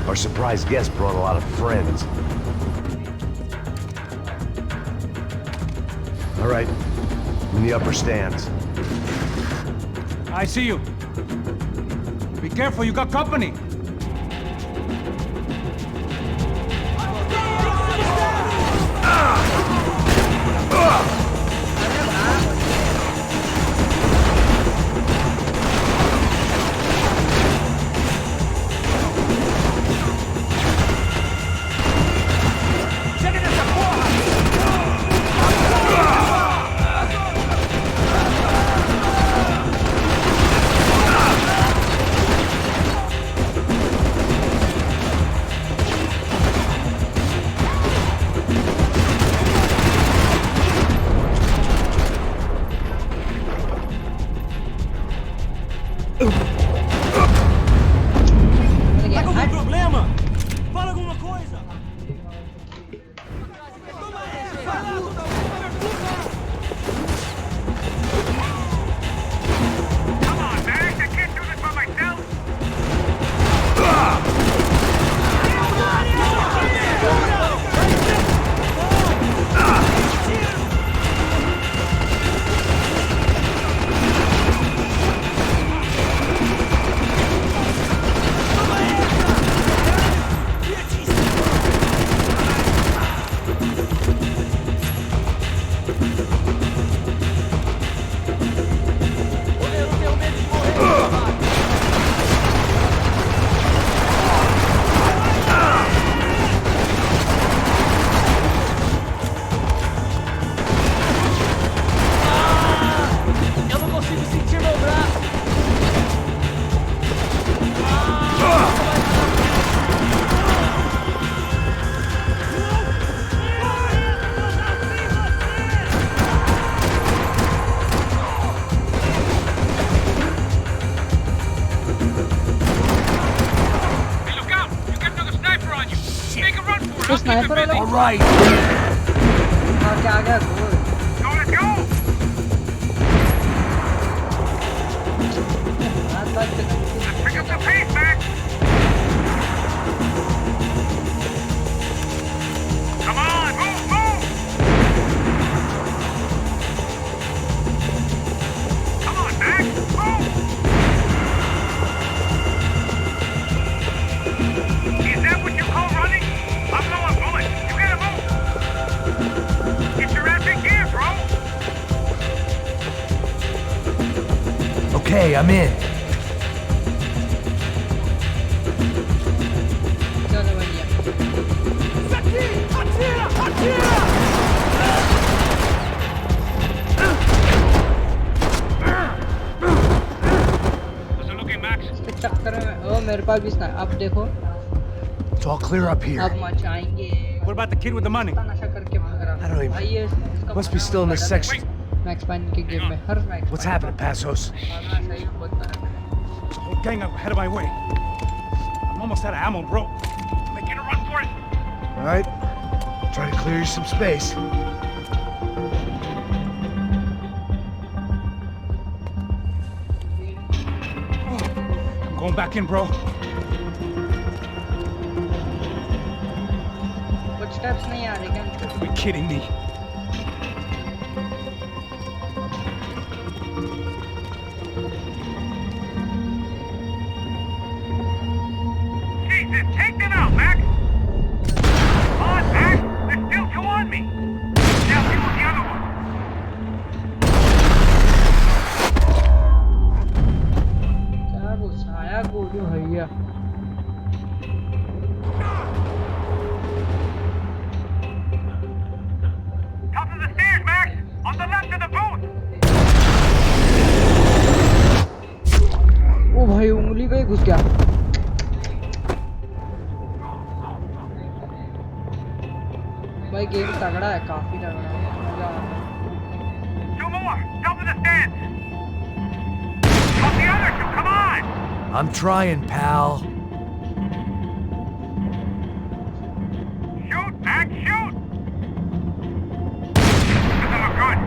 Our surprise guest brought a lot of friends. All right. I'm in the upper stands. I see you. Be careful, you got company. Sniper वाला alright और क्या आ गया Pick up the pace, Max! Come on, move, move! Come on, Max, move! Is that what you call running? I'm low on bullets. You gotta move! Get your ass in gear, bro! Okay, I'm in. मेरे पास भी अब देखो It's all clear up here. अब मचाएंगे What about the kid with the money? नशा करके भाग रहा I don't even... भाई ये इसका Must be still in this section. Max pine के गेम में हर मैक्स What's happening, Passos? सही बहुत तरह There's a whole gang ahead of my way. I'm almost out of ammo, bro. Making a run for it. All right. Try to clear you some space. I'm going back in, bro. Footsteps नहीं आ रहे क्या? Are you kidding me? Jesus, take them out, Max! Come on, Max! There's still two on me! Now deal with the other one! क्या घुसाया गोलू भैया Top of the stairs, Max! On the left of the booth! ओ भाई उंगली पे घुस गया। भाई game तगड़ा है, काफी तगड़ा है, मजा आ रहा है। Two more! Top of the stairs! Up the other two, come on! I'm trying, pal. Shoot, Max, shoot! Doesn't look good.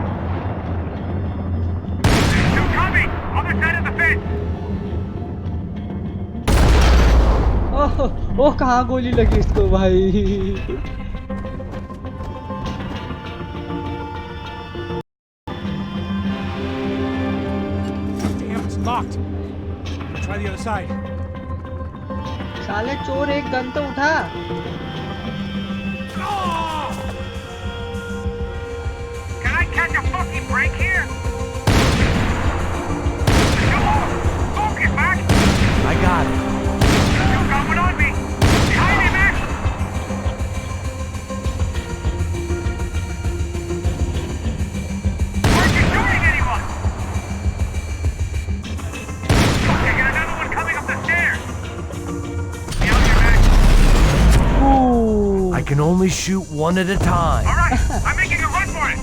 There's two coming! Other side of the fence! ओह कहाँ गोली लगी इसको भाई। Damn, it's locked. Try the other side. साले चोर, एक gun तो उठा। Can I catch a fucking break here? Come on! Focus, Max! I got it. You got one on me! Behind me, Max! Aren't you shooting anyone? Okay, get another one coming up the stairs! Be on your Max! I can only shoot one at a time. Alright, I'm making a run for it!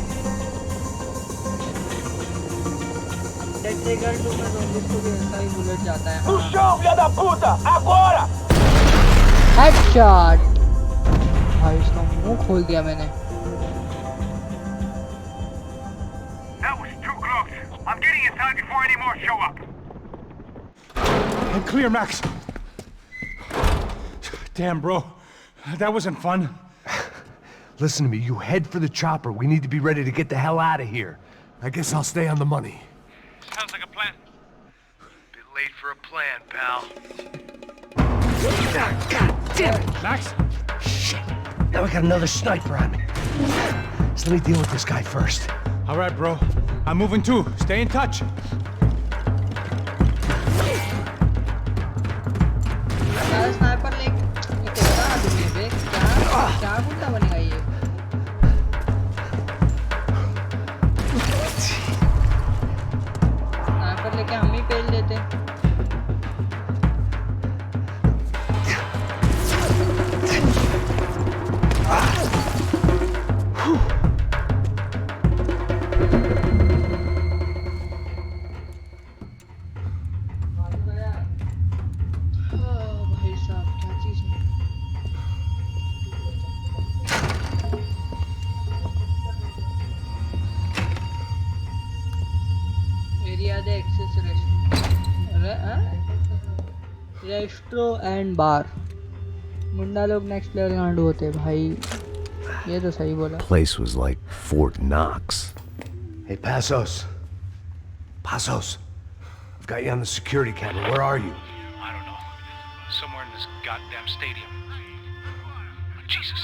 Trigger two में zombies को भी ऐसा ही bullet जाता है। No show, filha da puta! Agora! Headshot. भाई इसका मुंह खोल दिया मैंने। That was too close. I'm getting inside before any more show up. And clear, Max. Damn, bro. That wasn't fun. Listen to me, you head for the chopper. We need to be ready to get the hell out of here. I guess I'll stay on the money. Sounds like a plan. Bit late for a plan, pal. God damn it, Max. Shit. Now we got another sniper on me. So let me deal with this guy first. All right, bro. I'm moving too. Stay in touch. Sniper ले क्या आदमी है, क्या गुंडा बनेगा ये। Sniper लेके हम ही पेल देते। भाई साहब क्या चीज है। Area the access restro and bar. मुंडा लोग नेक्स्ट लेवल गांडू होते हैं भाई, ये तो सही बोला। Place was like Fort Knox. Hey, Passos. Passos. I've got you on the security camera. Where are you? I don't know. Somewhere in this goddamn stadium. Jesus.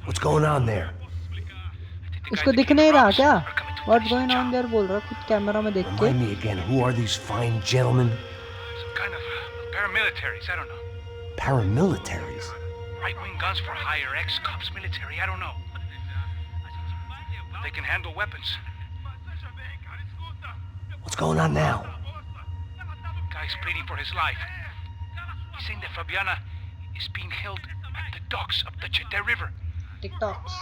What's going on there? इसको दिख नहीं रहा क्या? What's going on there बोल रहा खुद camera में देख के। Remind me again, who are these fine gentlemen? Some kind of paramilitaries, I don't know. Paramilitaries? Right-wing guns for hire, ex-cops, military, I don't know. But they can handle weapons. What's going on now? Guy's pleading for his life. He's saying that Fabiana is being held at the docks of the Chete River. TikToks.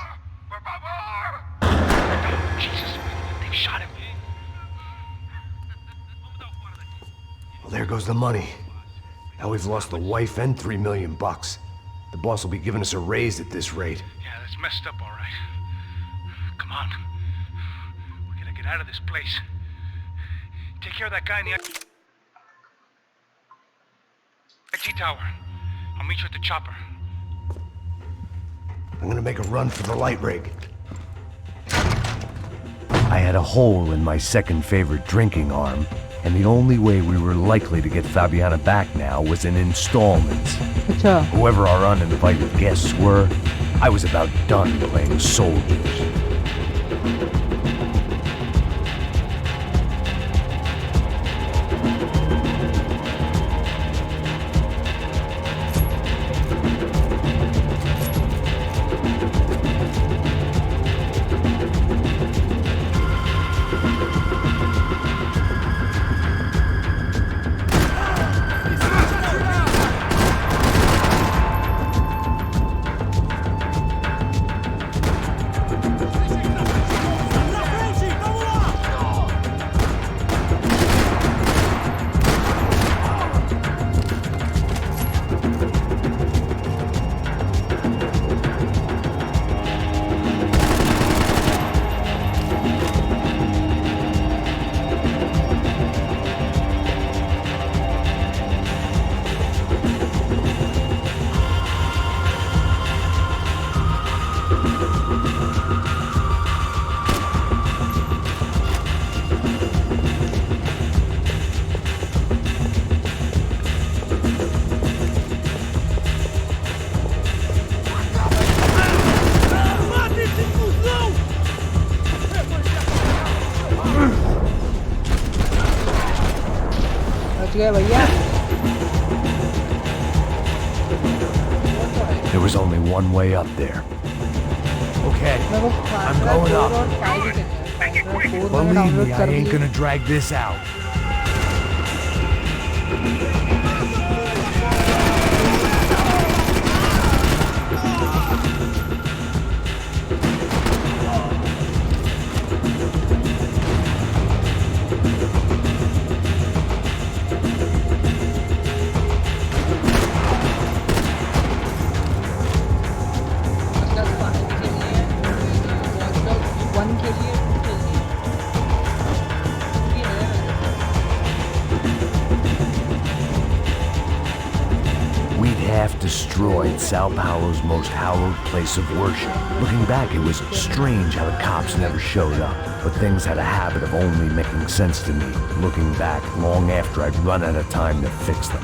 Jesus, they've shot him. Well, there goes the money. Now we've lost the wife and $3 million. The boss will be giving us a raise at this rate. Yeah, that's messed up, all right. Come on. We gotta get out of this place. Take care of that guy in the IT tower. I'll meet you at the chopper. I'm gonna make a run for the light rig. I had a hole in my second favorite drinking arm, and the only way we were likely to get Fabiana back now was in installments. अच्छा। Whoever our uninvited guests were, I was about done playing soldiers. was only one way up there. Okay, I'm going up. Believe me, I ain't gonna drag this out. Destroyed Sao Paulo's most hallowed place of worship. Looking back, it was strange how the cops never showed up, but things had a habit of only making sense to me, looking back long after I'd run out of time to fix them.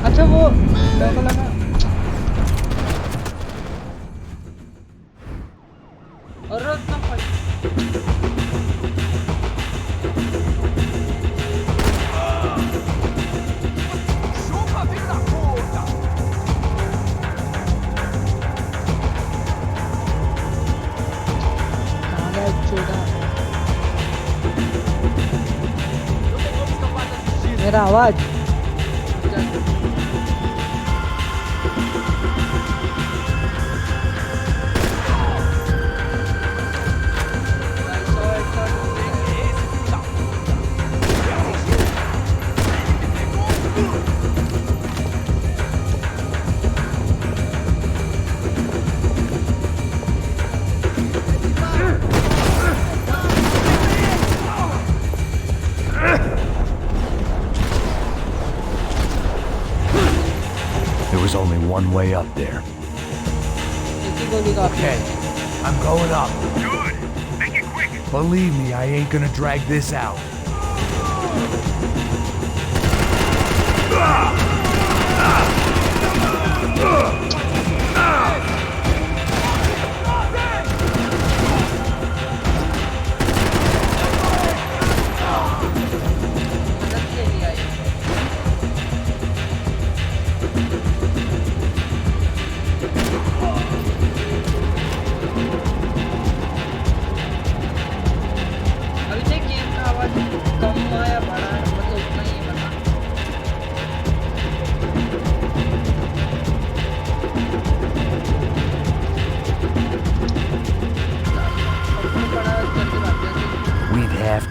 अच्छा वो मेरे लगा और मेरा आवाज Only one way up there. Okay, I'm going up. Good. Make it quick. Believe me, I ain't gonna drag this out.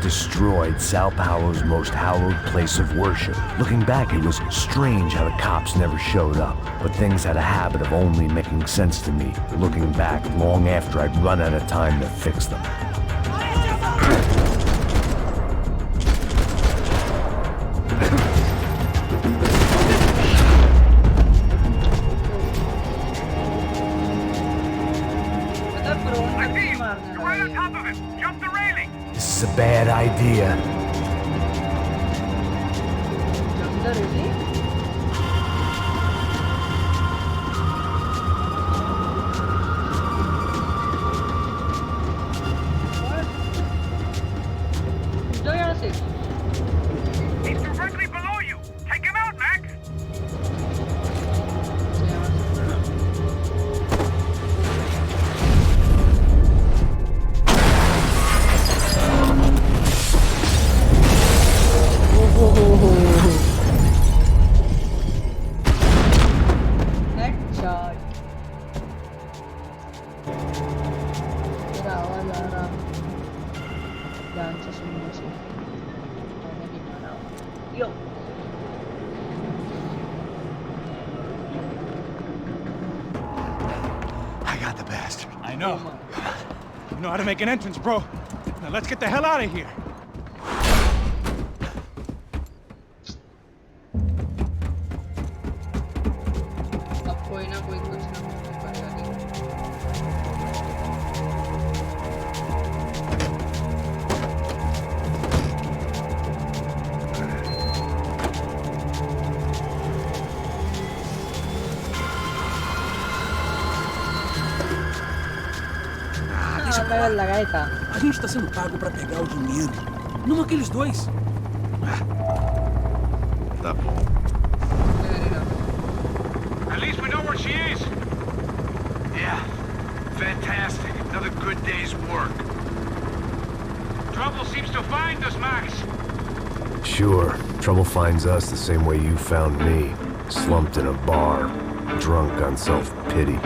Destroyed Sao Paulo's most hallowed place of worship. Looking back, it was strange how the cops never showed up, but things had a habit of only making sense to me, looking back long after I'd run out of time to fix them. This is a bad idea. He's directly below you. Take him out, Max. You know how to make an entrance, bro. Now let's get the hell out of here. A gente tá sendo pago pra pegar o dinheiro. Não aqueles dois. That ball. At least we know where she is. Yeah. Fantastic. Another good day's work. Trouble seems to find us, Max. Sure, trouble finds us the same way you found me. Slumped in a bar, drunk on self-pity.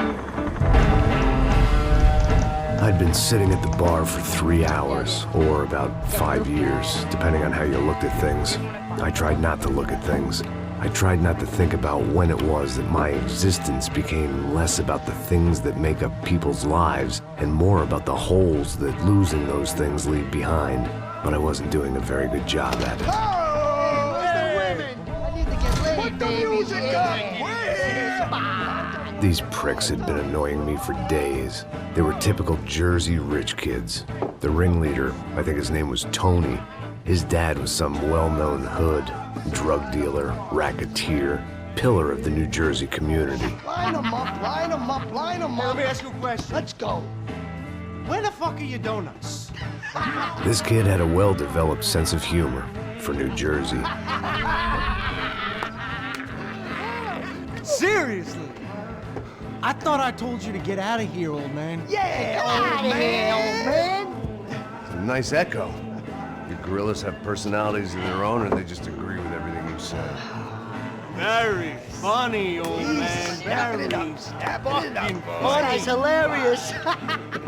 I'd been sitting at the bar for 3 hours, or about 5 years, depending on how you looked at things. I tried not to look at things. I tried not to think about when it was that my existence became less about the things that make up people's lives and more about the holes that losing those things leave behind. But I wasn't doing a very good job at it. Oh, where's the women? I need to get laid, Put the music up! We're here! These pricks had been annoying me for days. They were typical Jersey rich kids. The ringleader, I think his name was Tony. His dad was some well-known hood, drug dealer, racketeer, pillar of the New Jersey community. Line them up, line them up, line them up. Let me ask you a question. Let's go. Where the fuck are your donuts? This kid had a well-developed sense of humor for New Jersey. Seriously? I thought I told you to get out of here, old man. Yeah, old man. It's a nice echo. The gorillas have personalities of their own, or they just agree with everything you say? Very funny, old man. Very fucking funny. Guy's hilarious.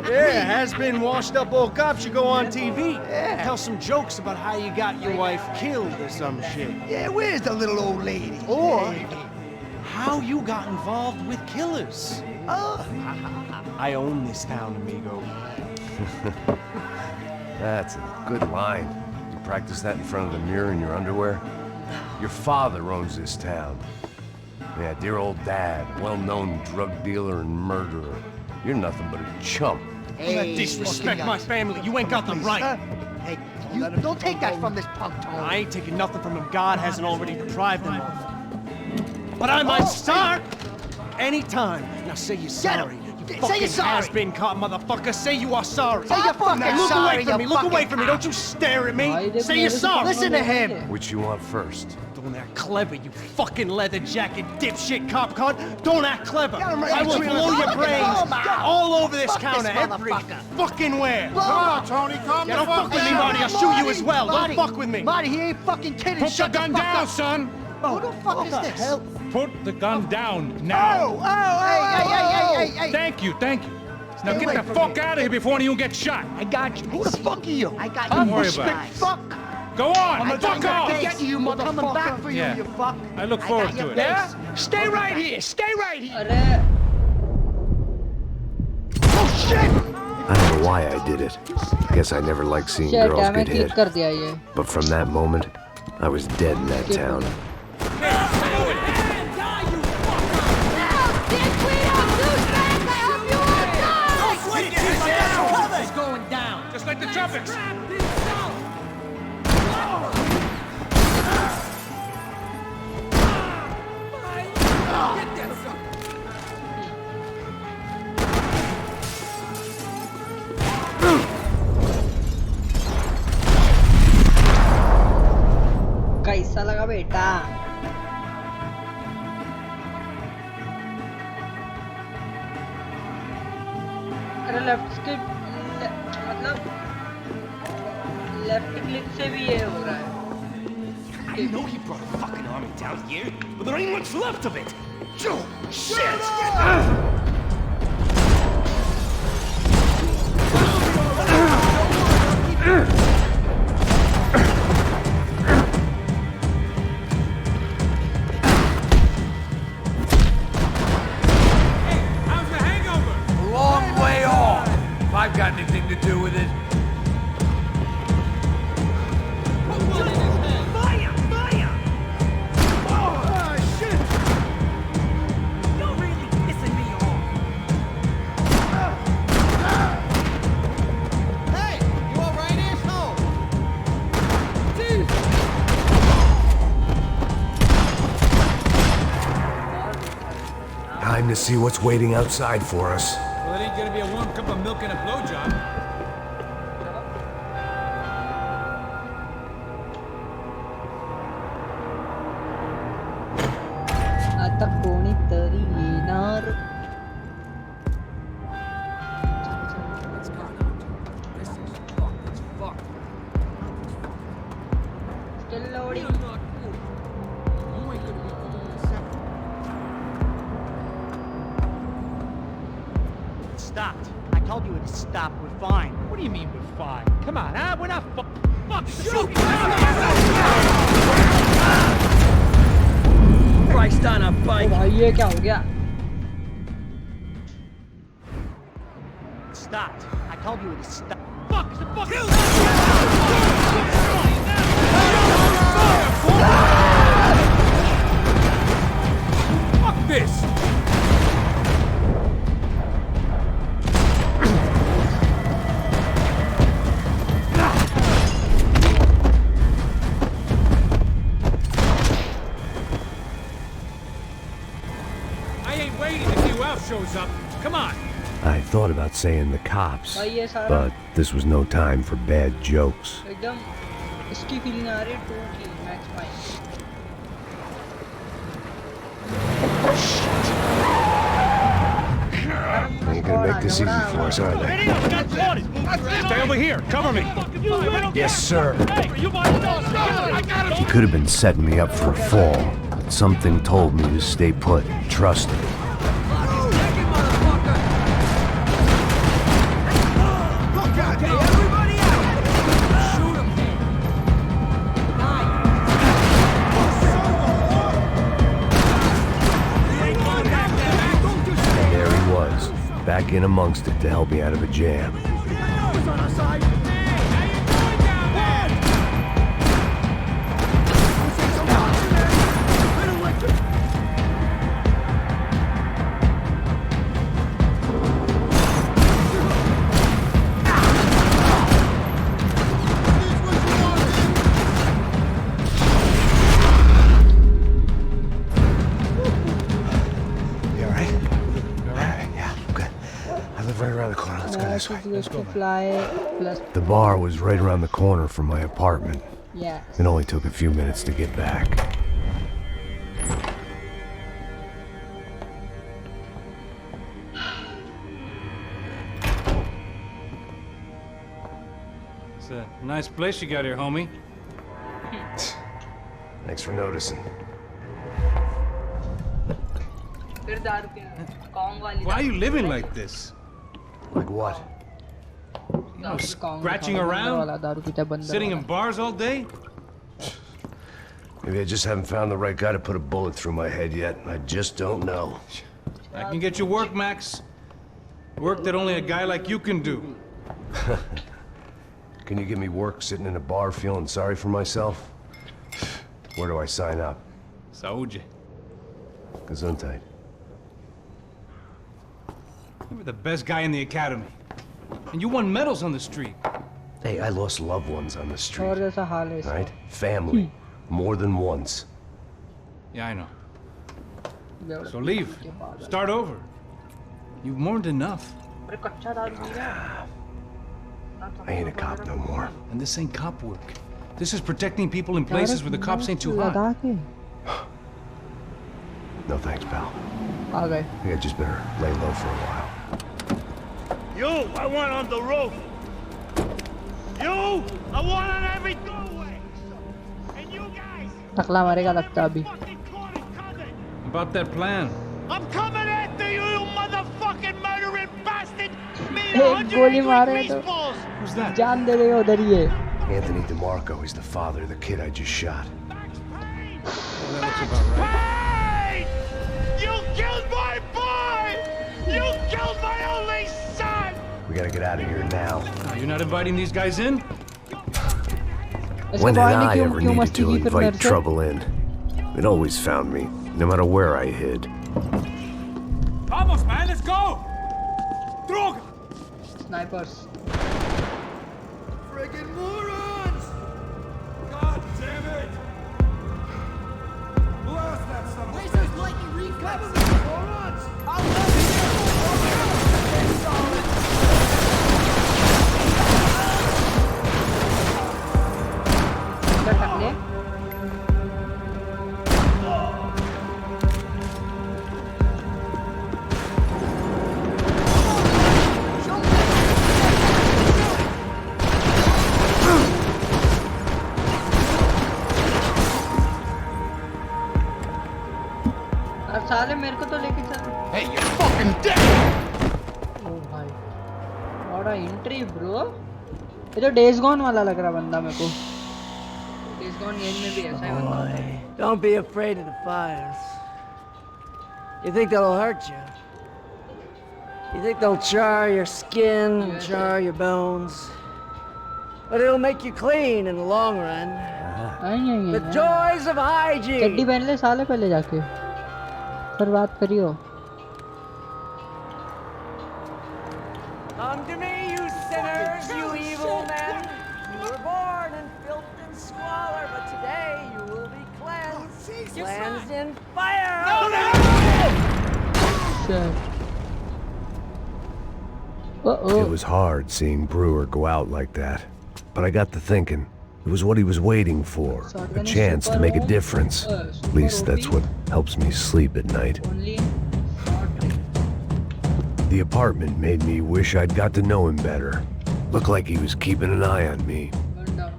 Yeah, has-been washed-up old cop should go on TV. Yeah. Tell some jokes about how you got your wife killed or some shit. Yeah, where's the little old lady? Or how you got involved with killers. Oh. I own this town, amigo. That's a good line. You practice that in front of the mirror in your underwear? Your father owns this town. Yeah, dear old dad, well-known drug dealer and murderer. You're nothing but a chump. Hey, disrespect my family. You ain't got the right. Hey, you don't take that from this punk, Tony. I ain't taking nothing from him. God hasn't already deprived him of. But I might start anytime. Now say you're sorry. Say you're sorry. Has-been caught, motherfucker. Say you are sorry. Say you're fucking Look sorry, away from me. you Look fucking away from me. Don't you stare at me. Say you're sorry. Listen to him. Which you want first? Don't act clever, you fucking leather jacket dipshit cop cunt. Don't act clever. Right. I will blow your brains all over this counter, every fucking where. Come on, Tony, calm Don't fuck with me, Marty. I'll shoot you as well. Don't fuck with me. Marty, he ain't fucking kidding. Put the gun down, son! Who the fuck is this? Hell? Put the gun down now! Hey. Thank you. Now get the fuck out of here before you get shot! I got you. Who the fuck are you? I got Don't you. worry about it. Fuck. Go on! Fuck off! Get you, motherfucker. Coming back for you, Yeah. you fuck. I look forward to it. Yeah? Stay right here. Stay right here. अरे Oh, shit! I don't know why I did it. Guess I never liked seeing shit girls मैं get click hit. कर दिया ये But from that moment, I was dead in that town. He's going down! Just like the tropics! कैसा लगा बेटा अरे left के मतलब लेफ्ट क्लिक से भी ये हो रहा है I know he brought a fucking army down here, but there ain't much left of it. Oh, shit! Long way off, if I've got anything to do with it. Time to see what's waiting outside for us. Well, it ain't gonna be a warm cup of milk and a blowjob. tak koni teri nar. Still loading. Stopped. I told you it stopped. We're fine. What do you mean we're fine? Come on, huh? We're not fuck. Shoot! Christ on a bike. भाई ये क्या हो गया? Stopped. I told you it stopped. Fuck! It's a fucking. Fuck this! Shows up. Come on. I thought about saying the cops, but this was no time for bad jokes. एकदम इसकी feeling आ रही है 2 की max They ain't gonna make this easy for us, are they? Stay over here. Cover me. Yes, sir. He could have been setting me up for a fall, but something told me to stay put, trust him. Back in amongst it to help me out of a jam. The bar was right around the corner from my apartment. Yes. It only took a few minutes to get back. It's a nice place you got here, homie. Thanks for noticing. Why are you living like this? Like what? You know, scratching around? Sitting in bars all day? Maybe I just haven't found the right guy to put a bullet through my head yet. I just don't know. I can get you work, Max. Work that only a guy like you can do. Can you give me work sitting in a bar feeling sorry for myself? Where do I sign up? Saúde. Gesundheit. You were the best guy in the academy. And you won medals on the street. Hey, I lost loved ones on the street. Right? Family. More than once. Yeah, I know. So leave. Start over. You've mourned enough. I ain't a cop no more. And this ain't cop work. This is protecting people in places where the cops ain't too hot. No thanks, pal. Okay. I think I just better lay low for a while. You, I want on the roof. You, I want on every doorway. And you guys. टकला मारेगा लगता अभी. About that plan. I'm coming after you, you motherfucking murdering bastard. एक गोली मारे तो जान दे देगा उधर ही है. Anthony DeMarco is the father of the kid I just shot. Well, that looks about right. Payne! You killed my boy! You killed my only son! We gotta get out of here now. You're not inviting these guys in? When did I ever needed to invite trouble in? It always found me, no matter where I hid. Vamos, man, let's go! Droga! Snipers. Friggin' morons! God damn it! Blast that son of a bitch! Lasers lightning reflex! Morons! I'll let you अरे मेरे को तो लेके चल। Hey, you're fucking dead! ओ भाई, what a entry bro। ये तो days gone वाला लग रहा बंदा मेरे को। डेज गॉन गेम में भी ऐसा ही बंदा था। Don't be afraid of the fires. You think they'll hurt you? You think they'll char your skin and char your bones? But it'll make you clean in the long run. The joys of hygiene. चड्डी पहन ले साले पहले जाके, फिर बात करियो। Come to me, you sinners, you evil men. You were born in filth and squalor, but today you will be cleansed. Cleansed in fire. It was hard seeing Brewer go out like that, but I got to thinking. It was what he was waiting for, a chance to make a difference. At least that's what helps me sleep at night. The apartment made me wish I'd got to know him better. Looked like he was keeping an eye on me.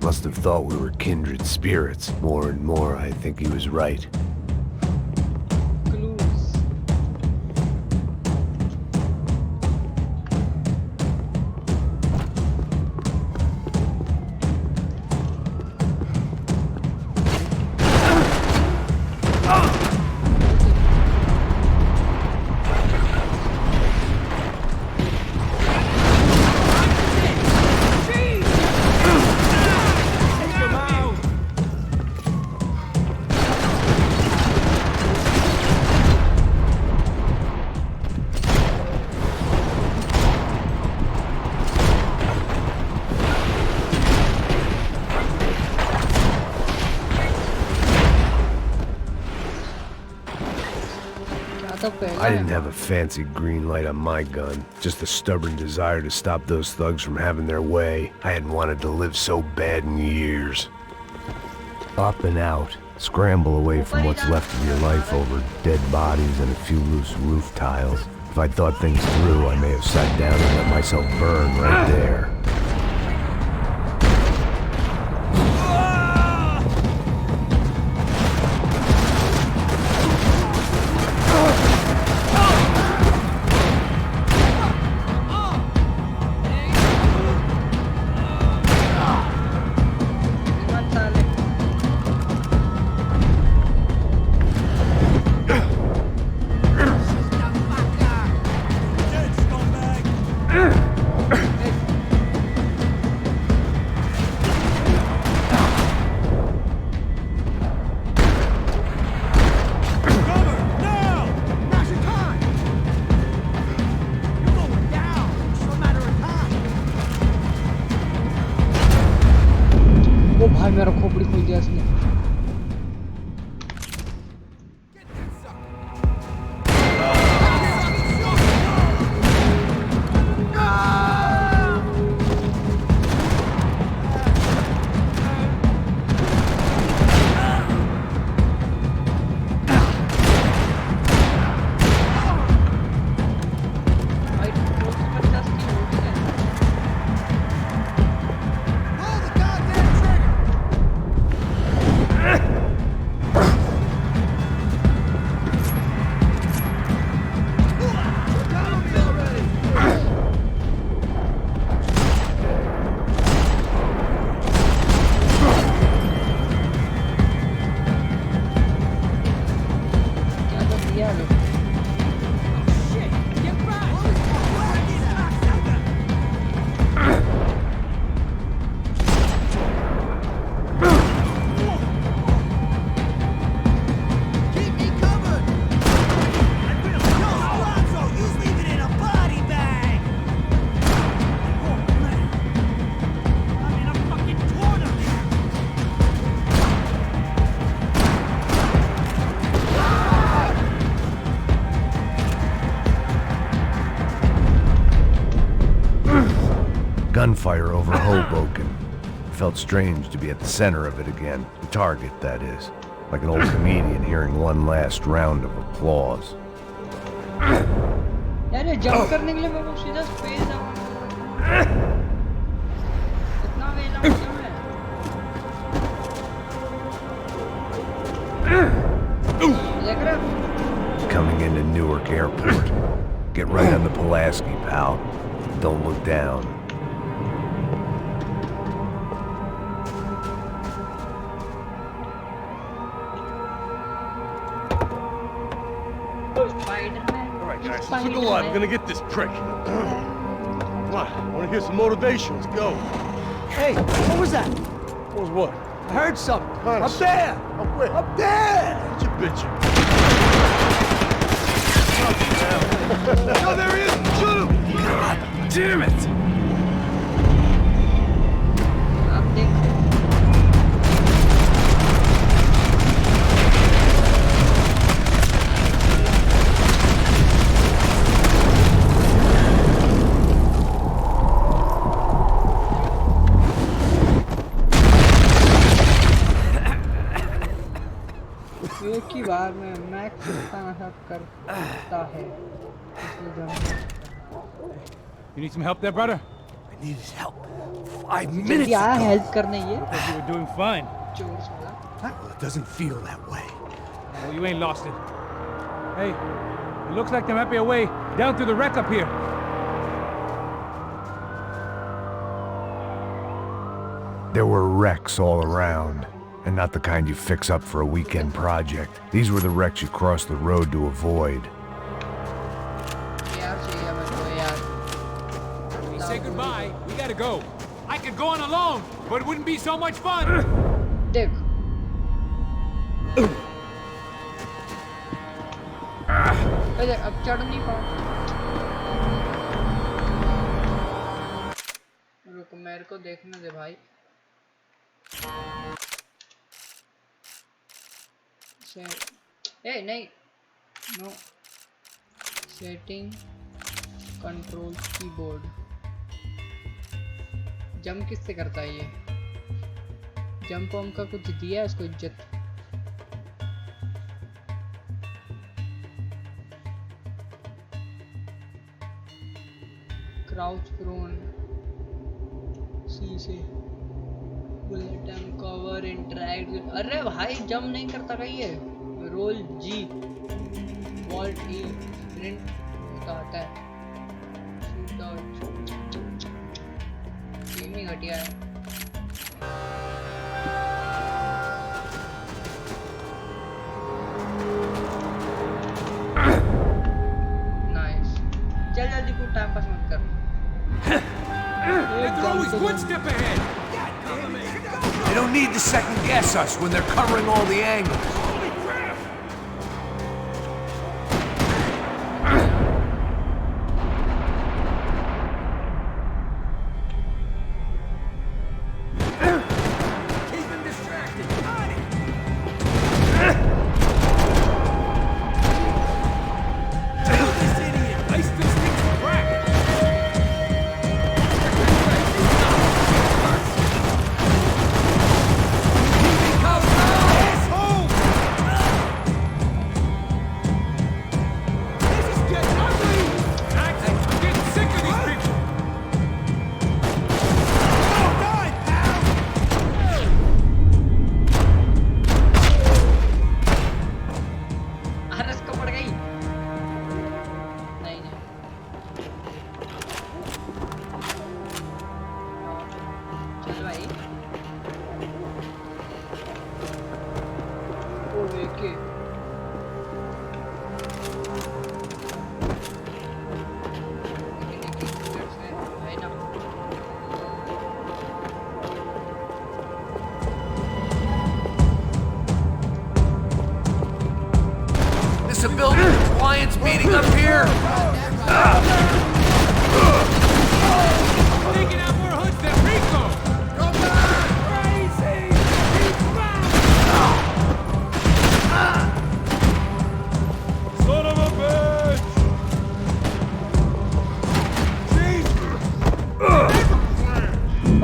Must have thought we were kindred spirits. More and more, I think he was right. I didn't have a fancy green light on my gun, just a stubborn desire to stop those thugs from having their way. I hadn't wanted to live so bad in years. Up and out, scramble away from what's left of your life over dead bodies and a few loose roof tiles. If I'd thought things through, I may have sat down and let myself burn right there. मेरा खोपड़ी खोल दिया इसने। Gunfire over Hoboken. It felt strange to be at the center of it again. The target, that is. Like an old comedian hearing one last round of applause. यार ये jump करने के लिए मेरे को सीधा स्पेस दबाना कितना वेला हूँ मैं देख रहे हो Coming in down. Alright guys, let's look alive. We're gonna get this prick. Come on, I wanna hear some motivation. Let's go. Hey, what was that? What was what? I heard something. Honest. Up there! Up where? Up there! What you bitching? Oh, there he is! Shoot him! God damn it! एक ही बार में max इतना सब करता है। You need some help there, brother? I need his help. 5 minutes ago. help करने ये? I thought you were doing fine. Well, it doesn't feel that way. Well, you ain't lost it. Hey, it looks like there might be a way down through the wreck up here. There were wrecks all around, and not the kind you fix up for a weekend project. These were the wrecks you cross the road to avoid. Say goodbye. We gotta go. I could go on alone, but it wouldn't be so much fun. Dick. अरे अब चढ़ नहीं पाऊँ। रुको मेरे को देखने दे भाई। नहीं no setting control keyboard jump किससे करता है ये जंप वम का कुछ दिया है इसको इज्जत क्राउच प्रोन सी से बुलेट एंड कवर इंटरैक्ट अरे भाई जंप नहीं करता कहीं ये रोल जी वॉल्ट ई प्रिंट होता है गेम ही घटिया है नाइस चल जल्दी कुछ टाइम पास मत कर They're always one step ahead. They don't need to second guess us when they're covering all the angles. Civilian compliance meeting up here? Taking out more hoods than Rico. Come on, crazy. Son of a bitch!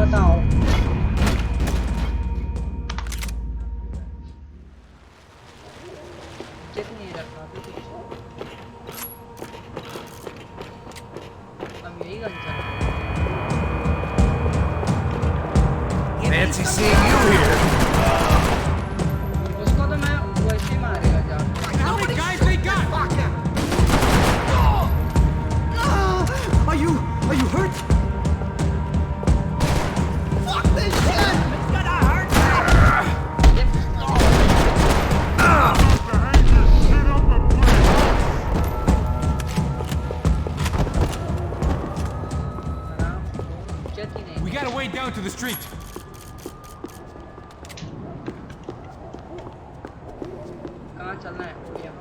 बताओ कितनी रखा हम यही gun Fancy seeing you here. उसको तो मैं वैसे ही मारेगा जा How many guys they got? Are you hurt? चलना है बढ़िया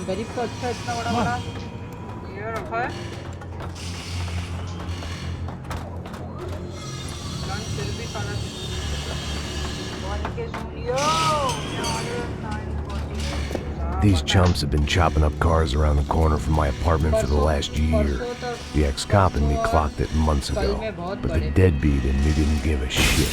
गरीब तो अच्छा इतना बड़ा बड़ा ये रखा है फिर भी खाना These chumps have been chopping up cars around the corner from my apartment for the last year. The ex-cop and me clocked it months ago, but the deadbeat in me didn't give a shit.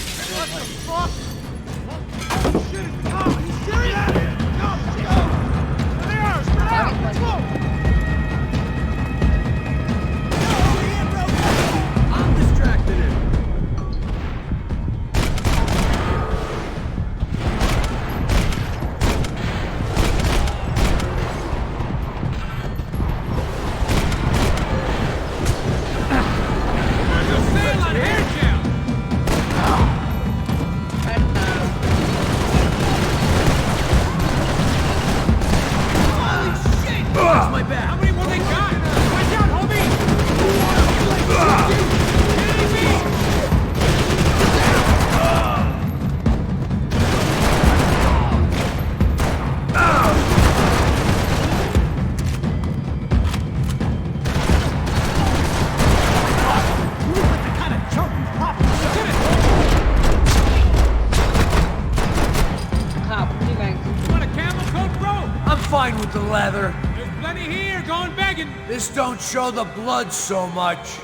With the leather. There's plenty here, going begging. This don't show the blood so much.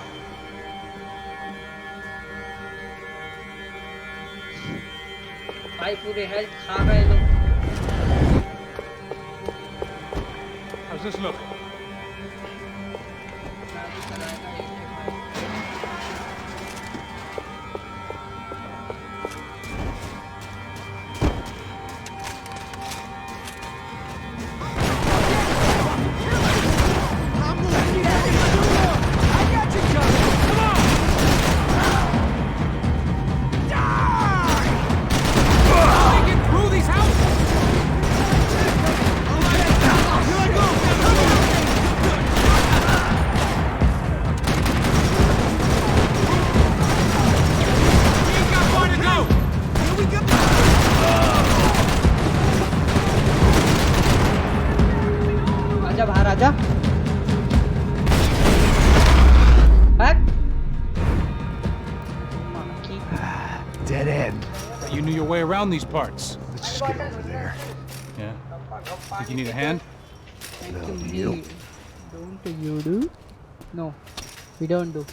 भाई पूरे health खा गए लोग How's this look? Dead end. You knew your way around these parts. Let's just get over there. Yeah. Think you need a hand? No, you. Don't you do? No, we don't do.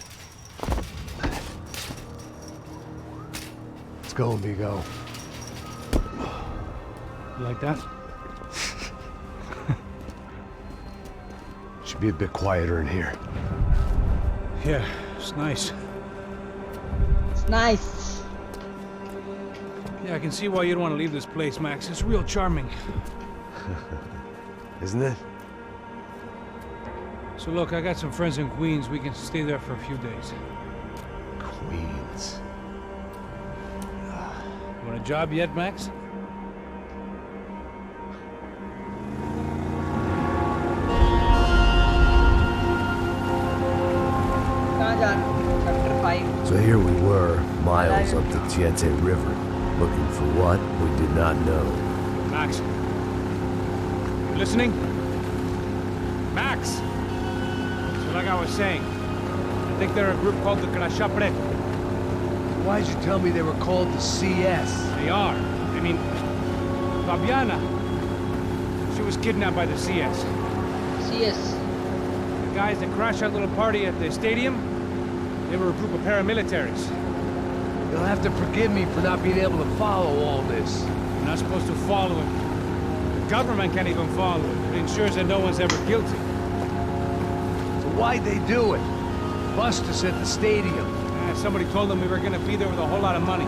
Let's go, amigo. You like that? Should be a bit quieter in here. Yeah, it's nice. It's nice. Yeah, I can see why you'd want to leave this place, Max. It's real charming. Isn't it? So look, I got some friends in Queens. We can stay there for a few days. Queens. You want a job yet, Max? So here we were, miles up the Tiete River, looking for what we did not know. Max, you listening? Max! So like I was saying, I think they're a group called the Crashapre. Why'd you tell me they were called the CS? They are. I mean, Fabiana, she was kidnapped by the CS. CS. The guys that crashed that little party at the stadium, they were a group of paramilitaries. You'll have to forgive me for not being able to follow all this. You're not supposed to follow it. The government can't even follow it. It ensures that no one's ever guilty. So why'd they do it? Bust us at the stadium. Somebody told them we were gonna be there with a whole lot of money.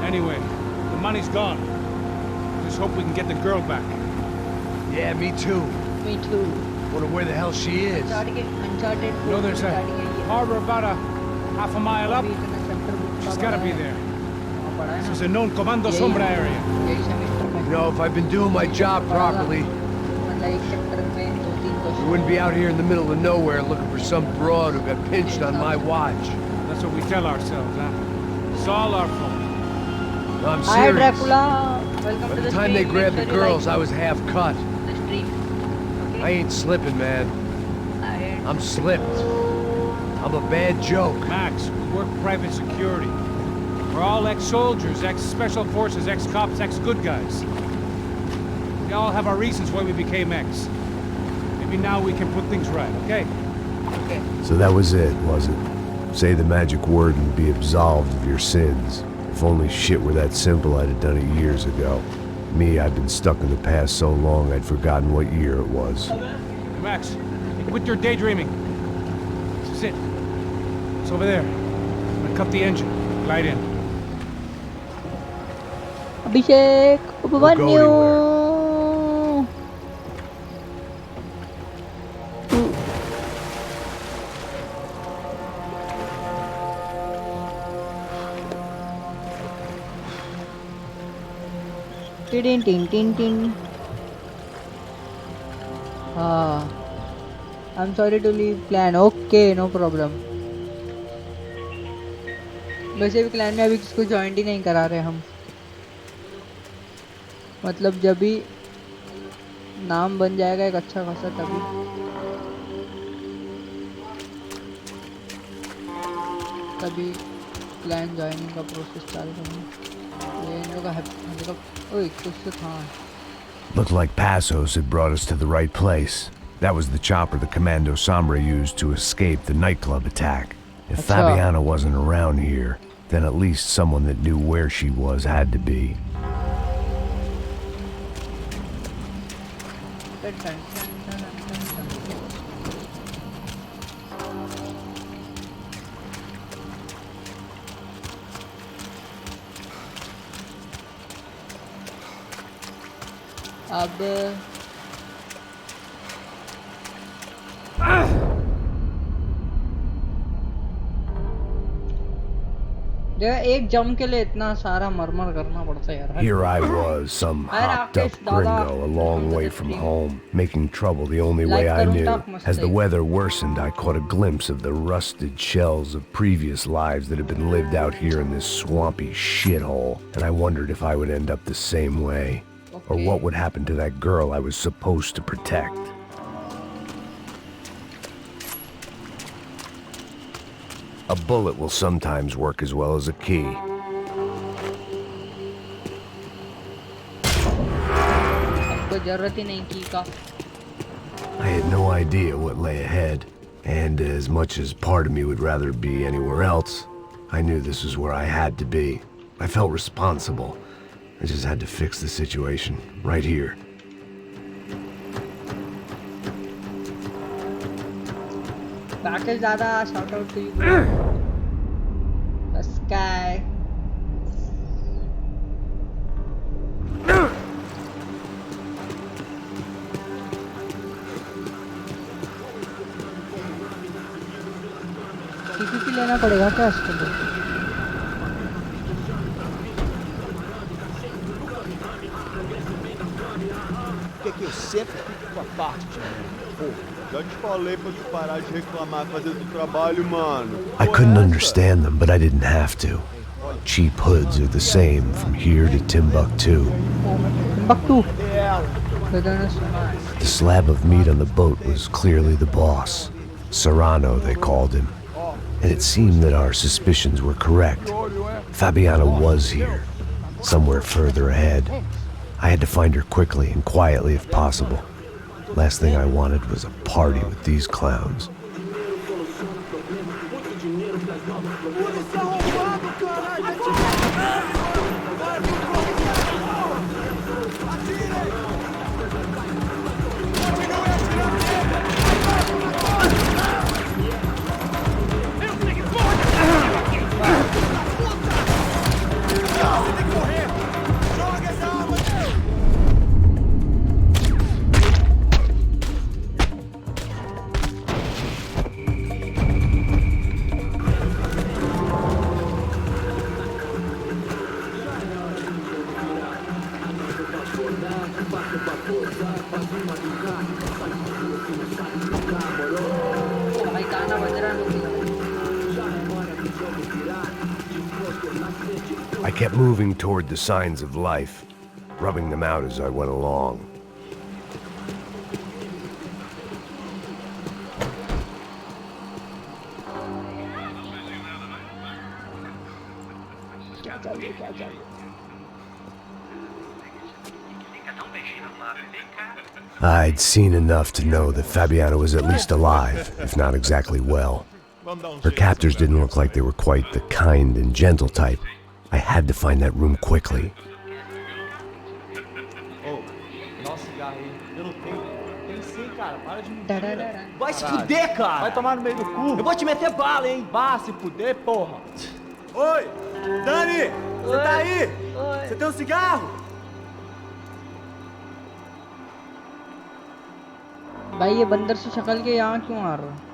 Anyway, the money's gone. Just hope we can get the girl back. Yeah, me too. Me too. Wonder where the hell she is. Uncharted. You know, there's a harbor about a half a mile up. She's gotta be there. This is a known Comando Sombra area. You know, if I've been doing my job properly, we wouldn't be out here in the middle of nowhere looking for some broad who got pinched on my watch. That's what we tell ourselves, huh? It's all our fault. I'm Hi serious. Dracula. Welcome By to the the time they stream. grabbed the Make sure you girls, like I was half cut. the stream. I ain't slipping, man. I'm slipped. I'm a bad joke. Max, we work private security. We're all ex-soldiers, ex-special forces, ex-cops, ex-good guys. We all have our reasons why we became ex. Maybe now we can put things right, okay? Okay. So that was it, was it? Say the magic word and be absolved of your sins. If only shit were that simple, I'd have done it years ago. Me, I've been stuck in the past so long I'd forgotten what year it was. Hey, Max, quit your daydreaming. This is it. It's over there. I'm gonna cut the engine. Glide in. Abhishek, Upamanyu. Tin tin tin tin. I'm sorry to leave clan. Okay, no problem. वैसे भी clan में अभी किसको join ही नहीं करा रहे हम. मतलब जब भी नाम बन जाएगा एक अच्छा खासा तभी क्लैन ज्वाइनिंग का प्रोसेस चालू करेंगे. ये इन लोगों का मतलब ओए कुछ तो था. Looked like Passos had brought us to the right place. That was the chopper the Commando Sombra used to escape the nightclub attack. If Fabiana wasn't around here, then at least someone that knew where she was had to be. अब एक जम के लिए इतना सारा मरमर करना पड़ता है यार. Here I was, some hopped up gringo a long way from home, making trouble the only way I knew. As the weather worsened, I caught a glimpse of the rusted shells of previous lives that had been lived out here in this swampy shithole, and I wondered if I would end up the same way, or what would happen to that girl I was supposed to protect. A bullet will sometimes work as well as a key. I had no idea what lay ahead, and as much as part of me would rather be anywhere else, I knew this was where I had to be. I felt responsible. I just had to fix the situation, right here. Package Dada, shout out to you. The sky. CCP लेना पड़ेगा क्या इसके लिए? Quer que eu sempre fique com a parte de mim? Já te falei pra tu parar de reclamar fazendo o trabalho, mano. I couldn't understand them, but I didn't have to. Cheap hoods are the same from here to Timbuktu. The slab of meat on the boat was clearly the boss. Serrano, they called him. And it seemed that our suspicions were correct. Fabiana was here, somewhere further ahead. I had to find her quickly and quietly if possible. Last thing I wanted was a party with these clowns. I kept moving toward the signs of life, rubbing them out as I went along. I'd seen enough to know that Fabiana was at least alive, if not exactly well. Her captors didn't look like they were quite the kind and gentle type. I had to find that room quickly. Oh, nossa, cigarro aí. Eu não tenho. Tem sim, cara. Para de mentir. Vai se fuder, cara. Vai tomar no meio do cu. Eu vou te meter bala, hein. Vá se fuder, porra. Oi, Dani. Você tá aí? Você tem um cigarro? भाई ये बंदर से शक्ल के यहाँ क्यों आ रहा है?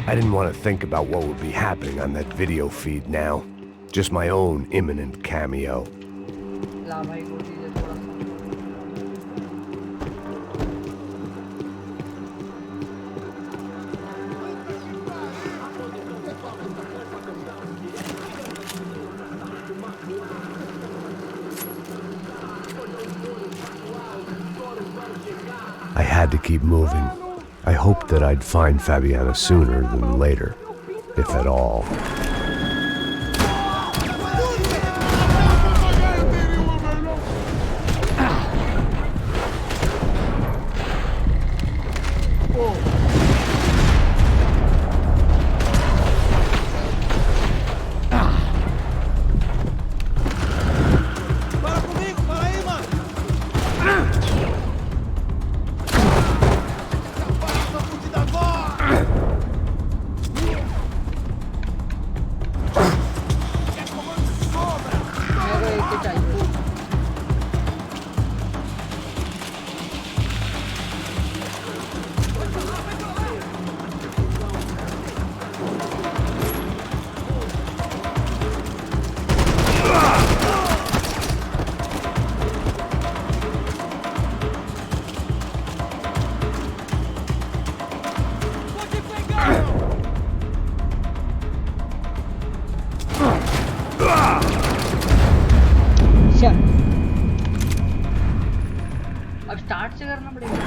I didn't want to think about what would be happening on that video feed now. Just my own imminent cameo. I had to keep moving. I hoped that I'd find Fabiana sooner than later, if at all. अब start से करना पड़ेगा।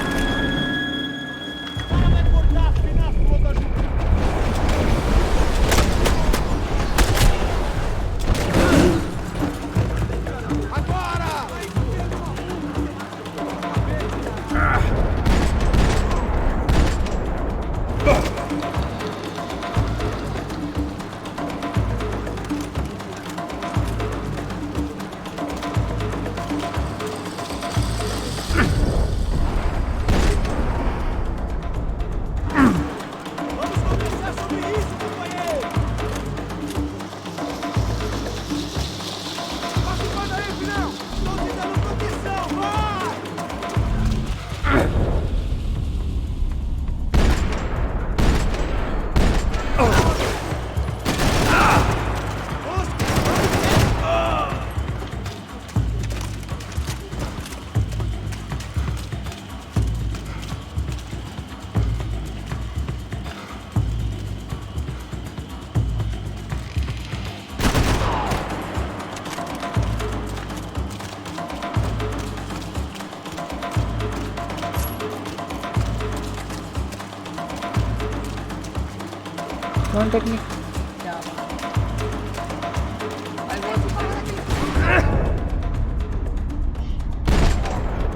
One technique.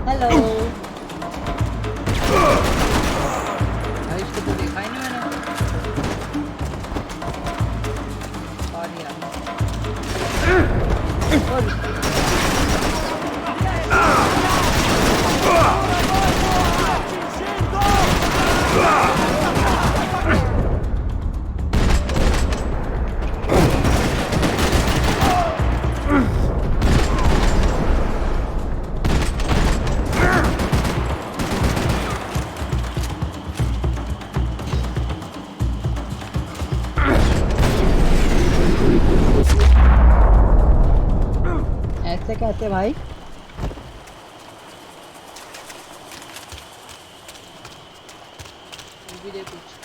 Hello. इसको तो देखा ही नहीं मैंने। कैसे कैसे भाई? भी दे कुछ।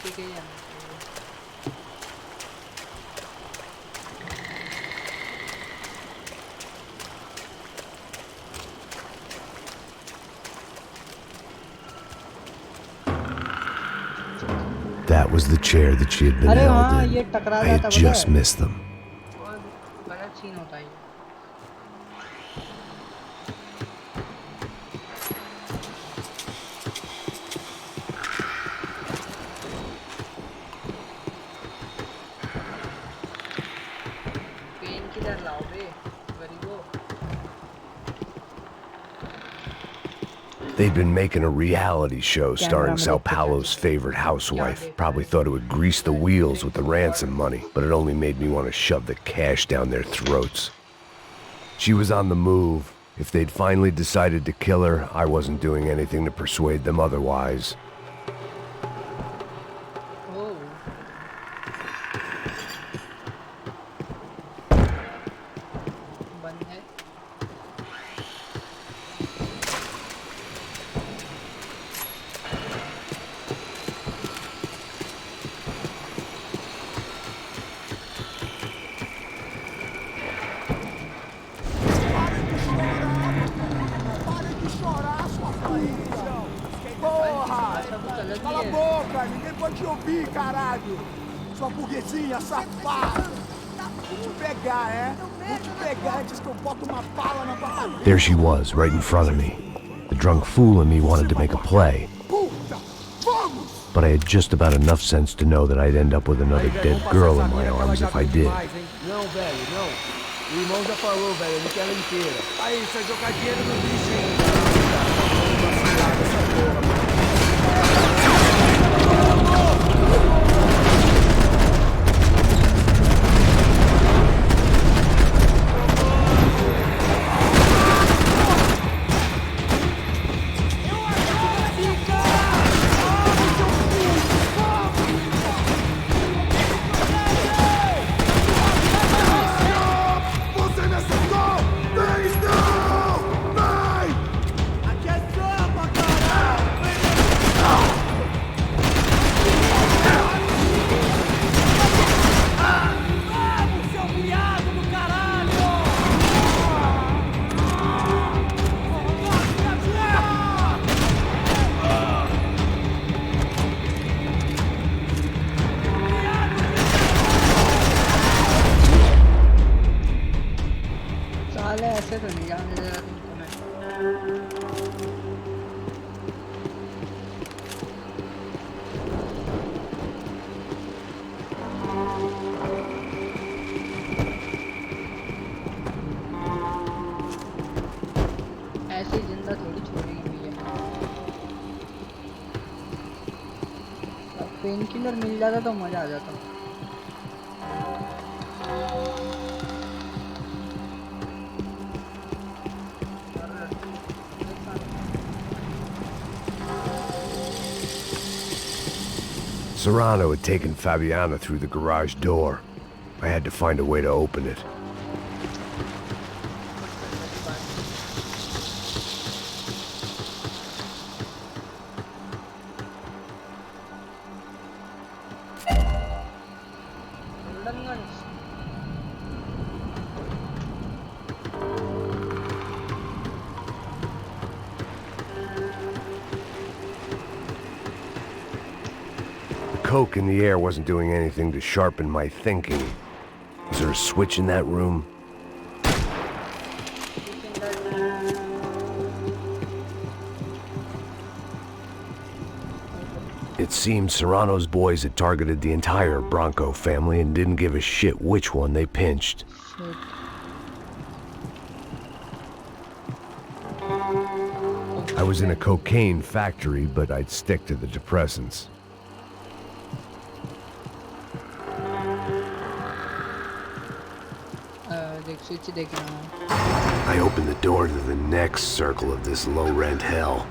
ठीक है यार। That was the chair that she had been held in. I had just missed them. They'd been making a reality show starring Sao Paulo's favorite housewife. Probably thought it would grease the wheels with the ransom money, but it only made me want to shove the cash down their throats. She was on the move. If they'd finally decided to kill her, I wasn't doing anything to persuade them otherwise. Cala a boca, ninguém pode te ouvir, caralho! Sua burguesinha safada! Vou te pegar, é? Vou te pegar antes que eu boto uma bala na tua cabeça! There she was, right in front of me. The drunk fool in me wanted to make a play. But I had just about enough sense to know that I'd end up with another dead girl in my arms if I did. Não, velho, não. O irmão já falou, velho, ele quer ela inteira. Aí, você vai jogar dinheiro no lixo, hein? Painkiller मिल जाता तो मजा आ जाता। Serrano had taken Fabiana through the garage door. I had to find a way to open it. Coke in the air wasn't doing anything to sharpen my thinking. Was there a switch in that room? It seemed Serrano's boys had targeted the entire Bronco family and didn't give a shit which one they pinched. I was in a cocaine factory, but I'd stick to the depressants. I opened the door to the next circle of this low-rent hell.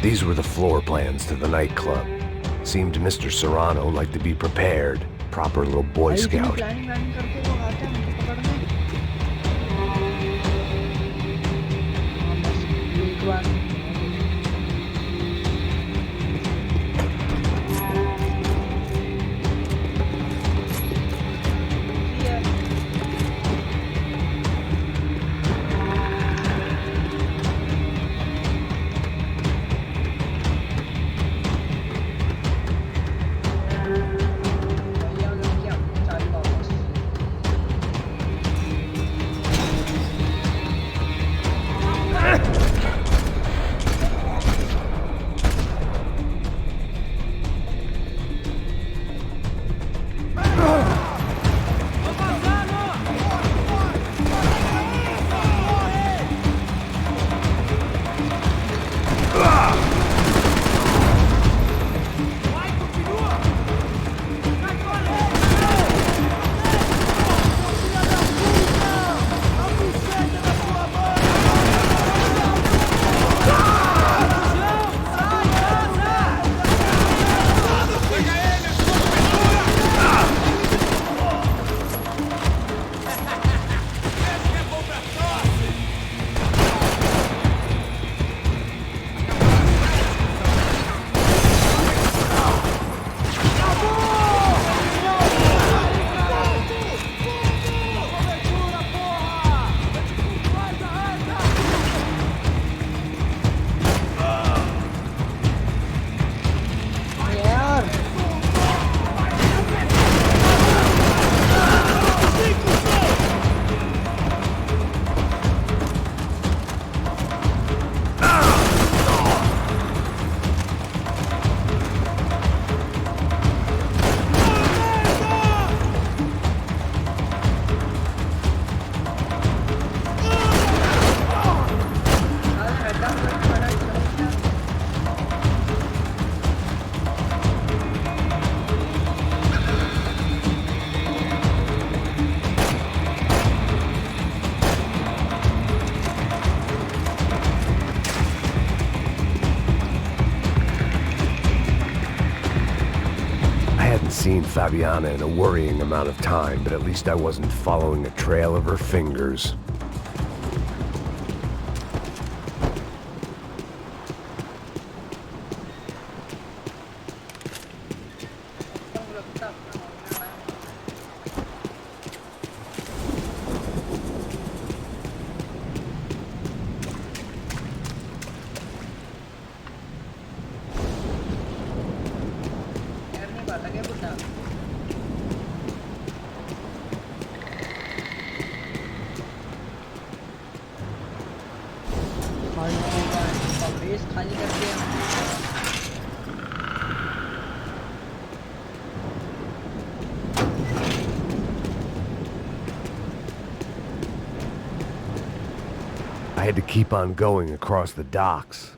These were the floor plans to the nightclub. Seemed Mr. Serrano like to be prepared. Proper little Boy Scout. Seen Fabiana in a worrying amount of time, but at least I wasn't following a trail of her fingers. I had to keep on going across the docks.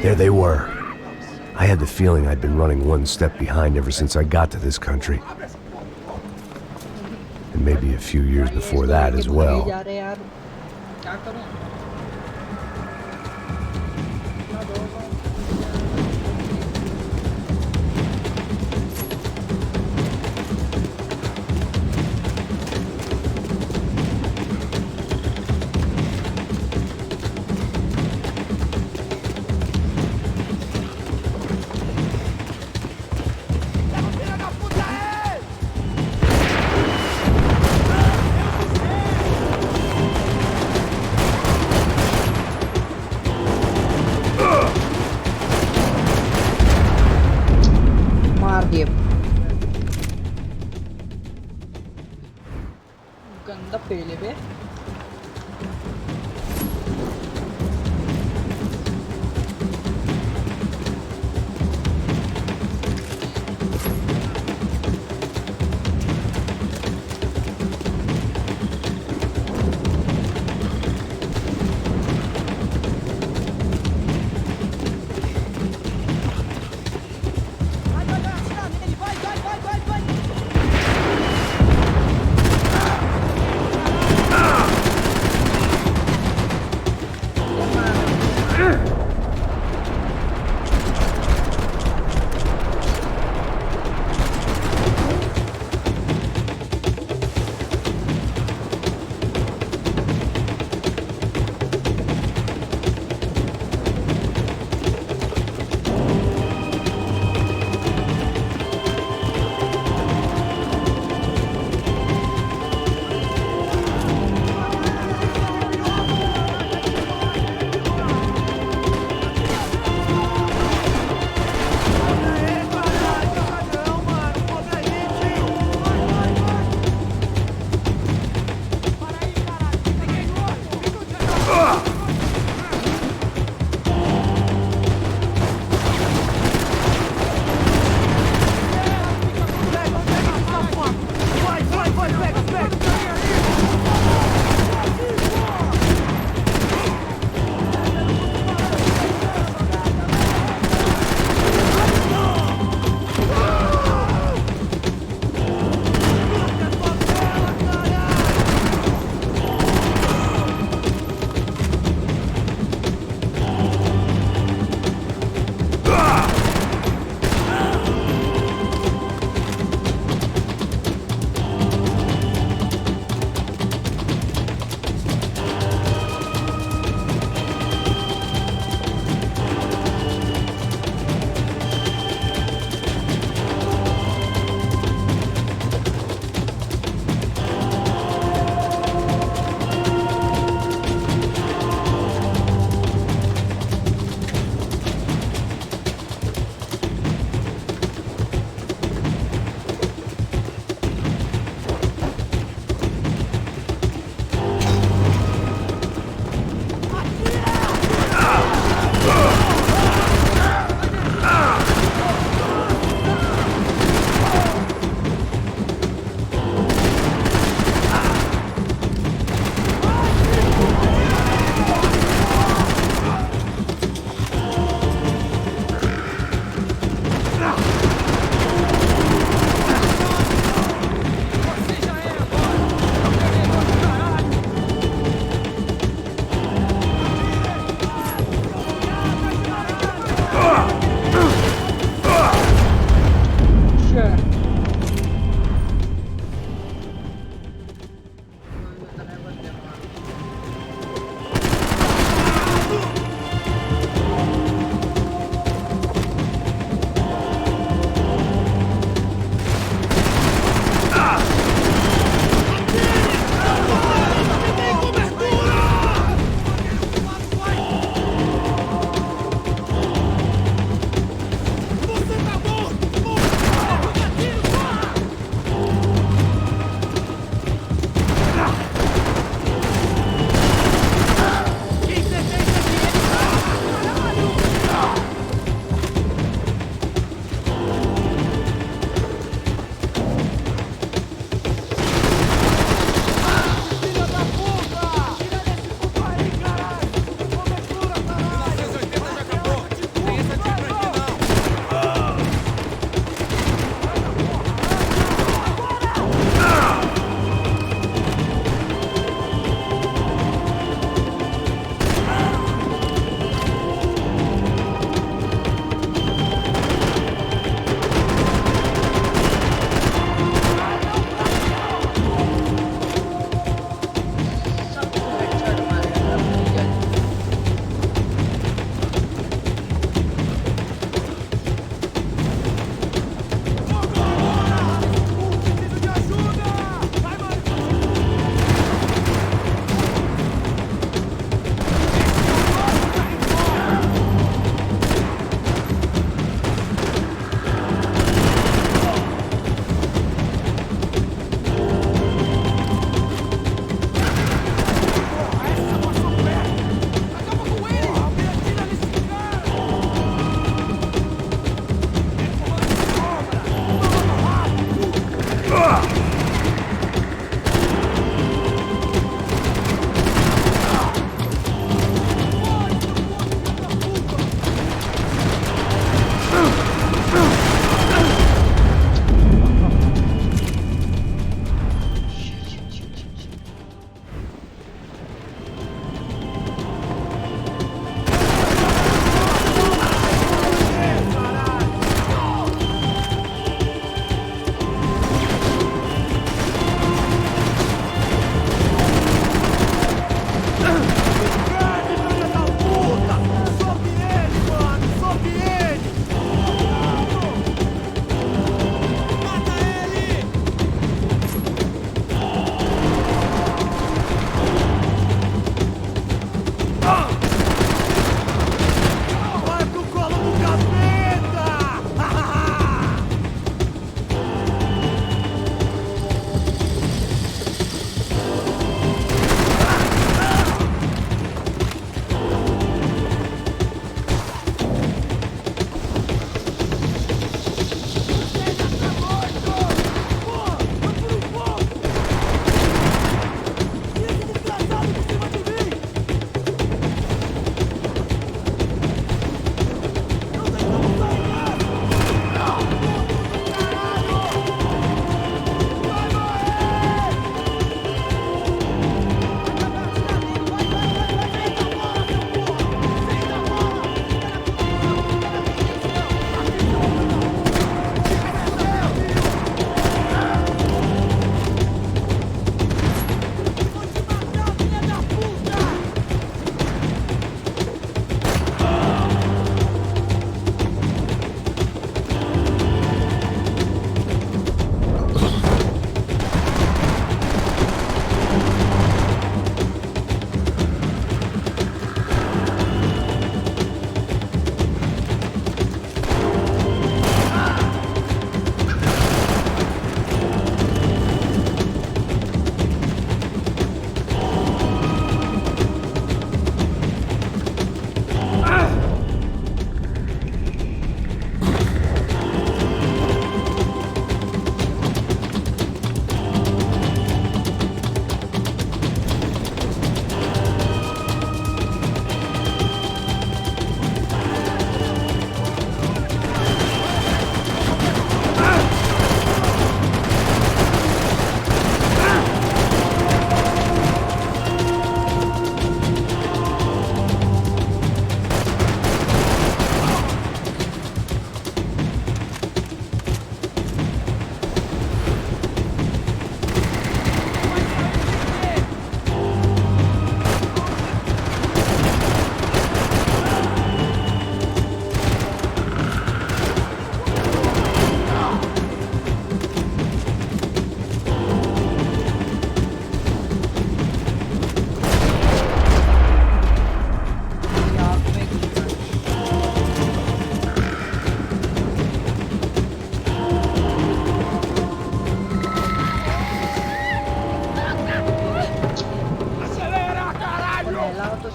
There they were. I had the feeling I'd been running one step behind ever since I got to this country. And maybe a few years before that as well. ganda pele be.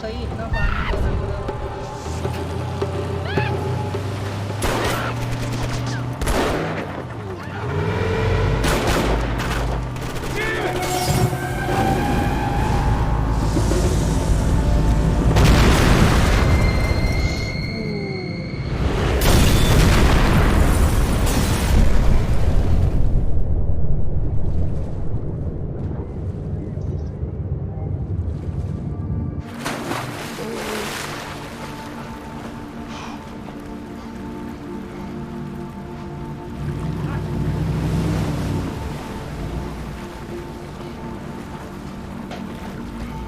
सही, इतना पानी तो लग रहा।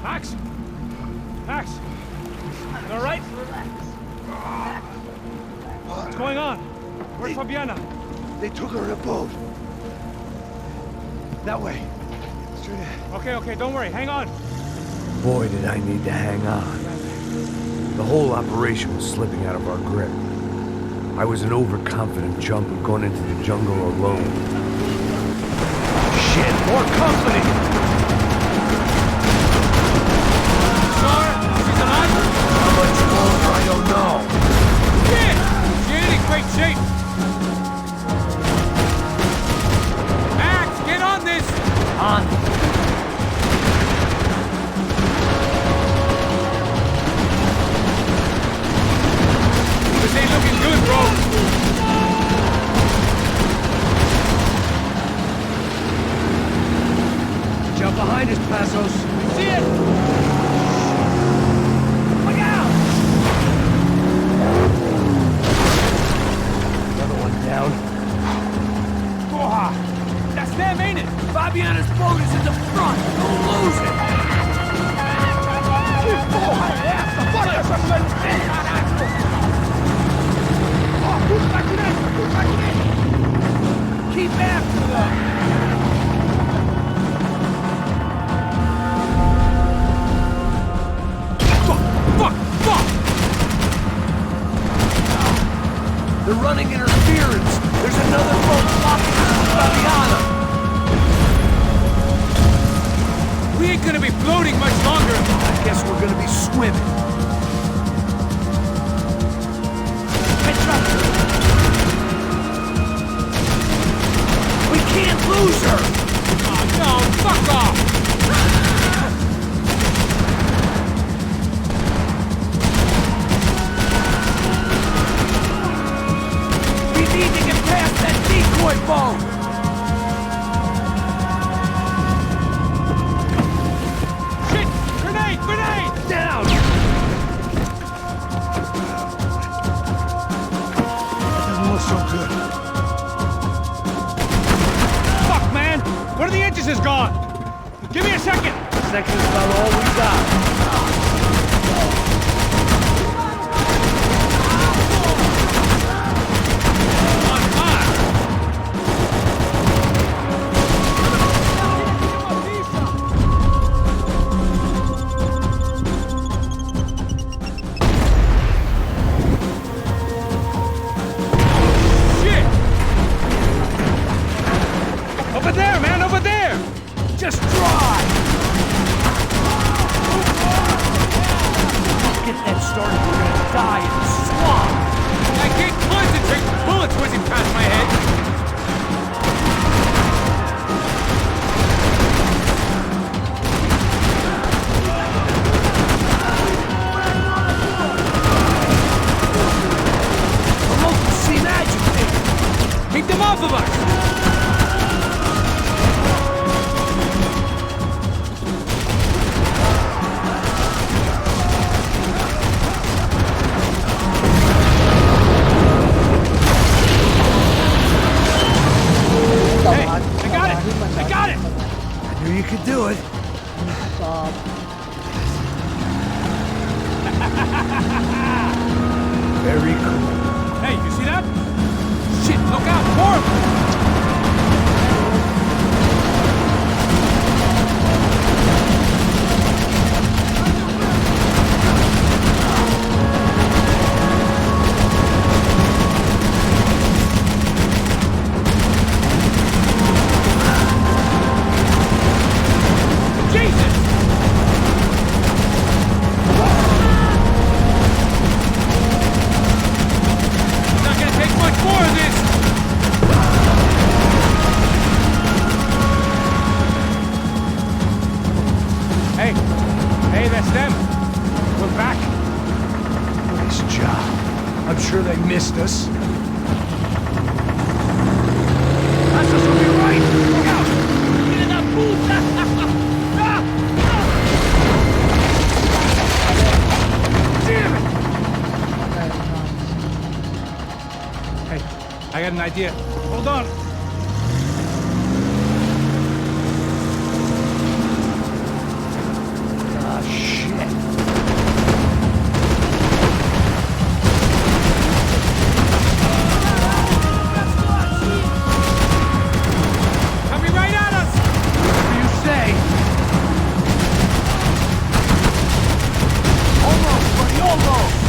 Max? Max? You all right? What's going on? Where's Fabiana? They took her in a boat. That way. Straight ahead. Okay, don't worry. Hang on. Boy, did I need to hang on. The whole operation was slipping out of our grip. I was an overconfident chump who'd gone into the jungle alone. Shit, more company! She's alive? How much longer, I don't know. Shit! She ain't in great shape. Max, get on this! On. This ain't looking good, bro. Jump behind us, Passos. See it? Look out! Another one down. Porra! That's them, ain't it? Fabiana's boat is in the front. Don't lose it. Porra! Keep after them! Fuck! They're running interference. There's another boat blocking us with Fabiana. We ain't gonna be floating much longer. I guess we're gonna be swimming. We can't lose her! Oh, no, fuck off! We need to get past that decoy boat! Shit! Grenade! Down! Doesn't look so good. Fuck, man! One of the engines is gone! Give me a second! Second's about all we got. Over there, man! Over there! Just drive! Get that started, we're gonna die in the swamp! I can't concentrate with bullets whizzing past my head! The locals seem agitated! Keep them off of us! I got it! I knew you could do it. Very cool. Hey, you see that? Shit, look out! More of them! Jesus! Hey, hey, that's them. We're back. Nice job. I'm sure they missed us. That's us will be right. Look out! Get in that puta! Damn it! Hey, I got an idea. Hold on. Ah, shit. Coming right at us! Whatever you say. Almost, buddy, almost!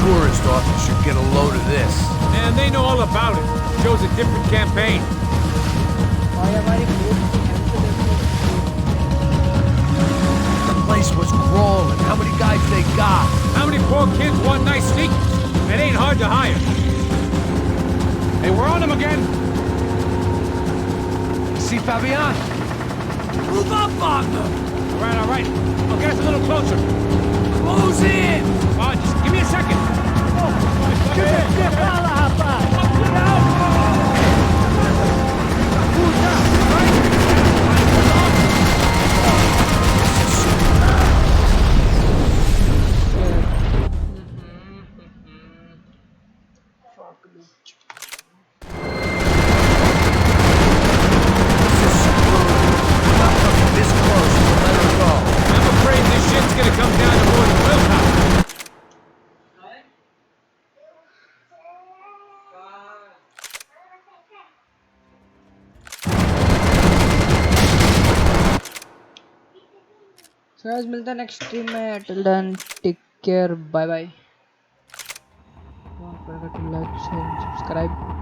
Tourist office should get a load of this. Man, they know all about it. Shows a different campaign. The place was crawling. How many guys they got? How many poor kids want nice sneakers? It ain't hard to hire. Hey, we're on them again. See Fabian? Move up on them! All right. I'll get us a little closer. Close in! Just give me a second. I'm afraid this shit's gonna come down to more than willpower. So guys, मिलते हैं next stream में. Till then, take care, bye bye. Don't forget to like, share and subscribe.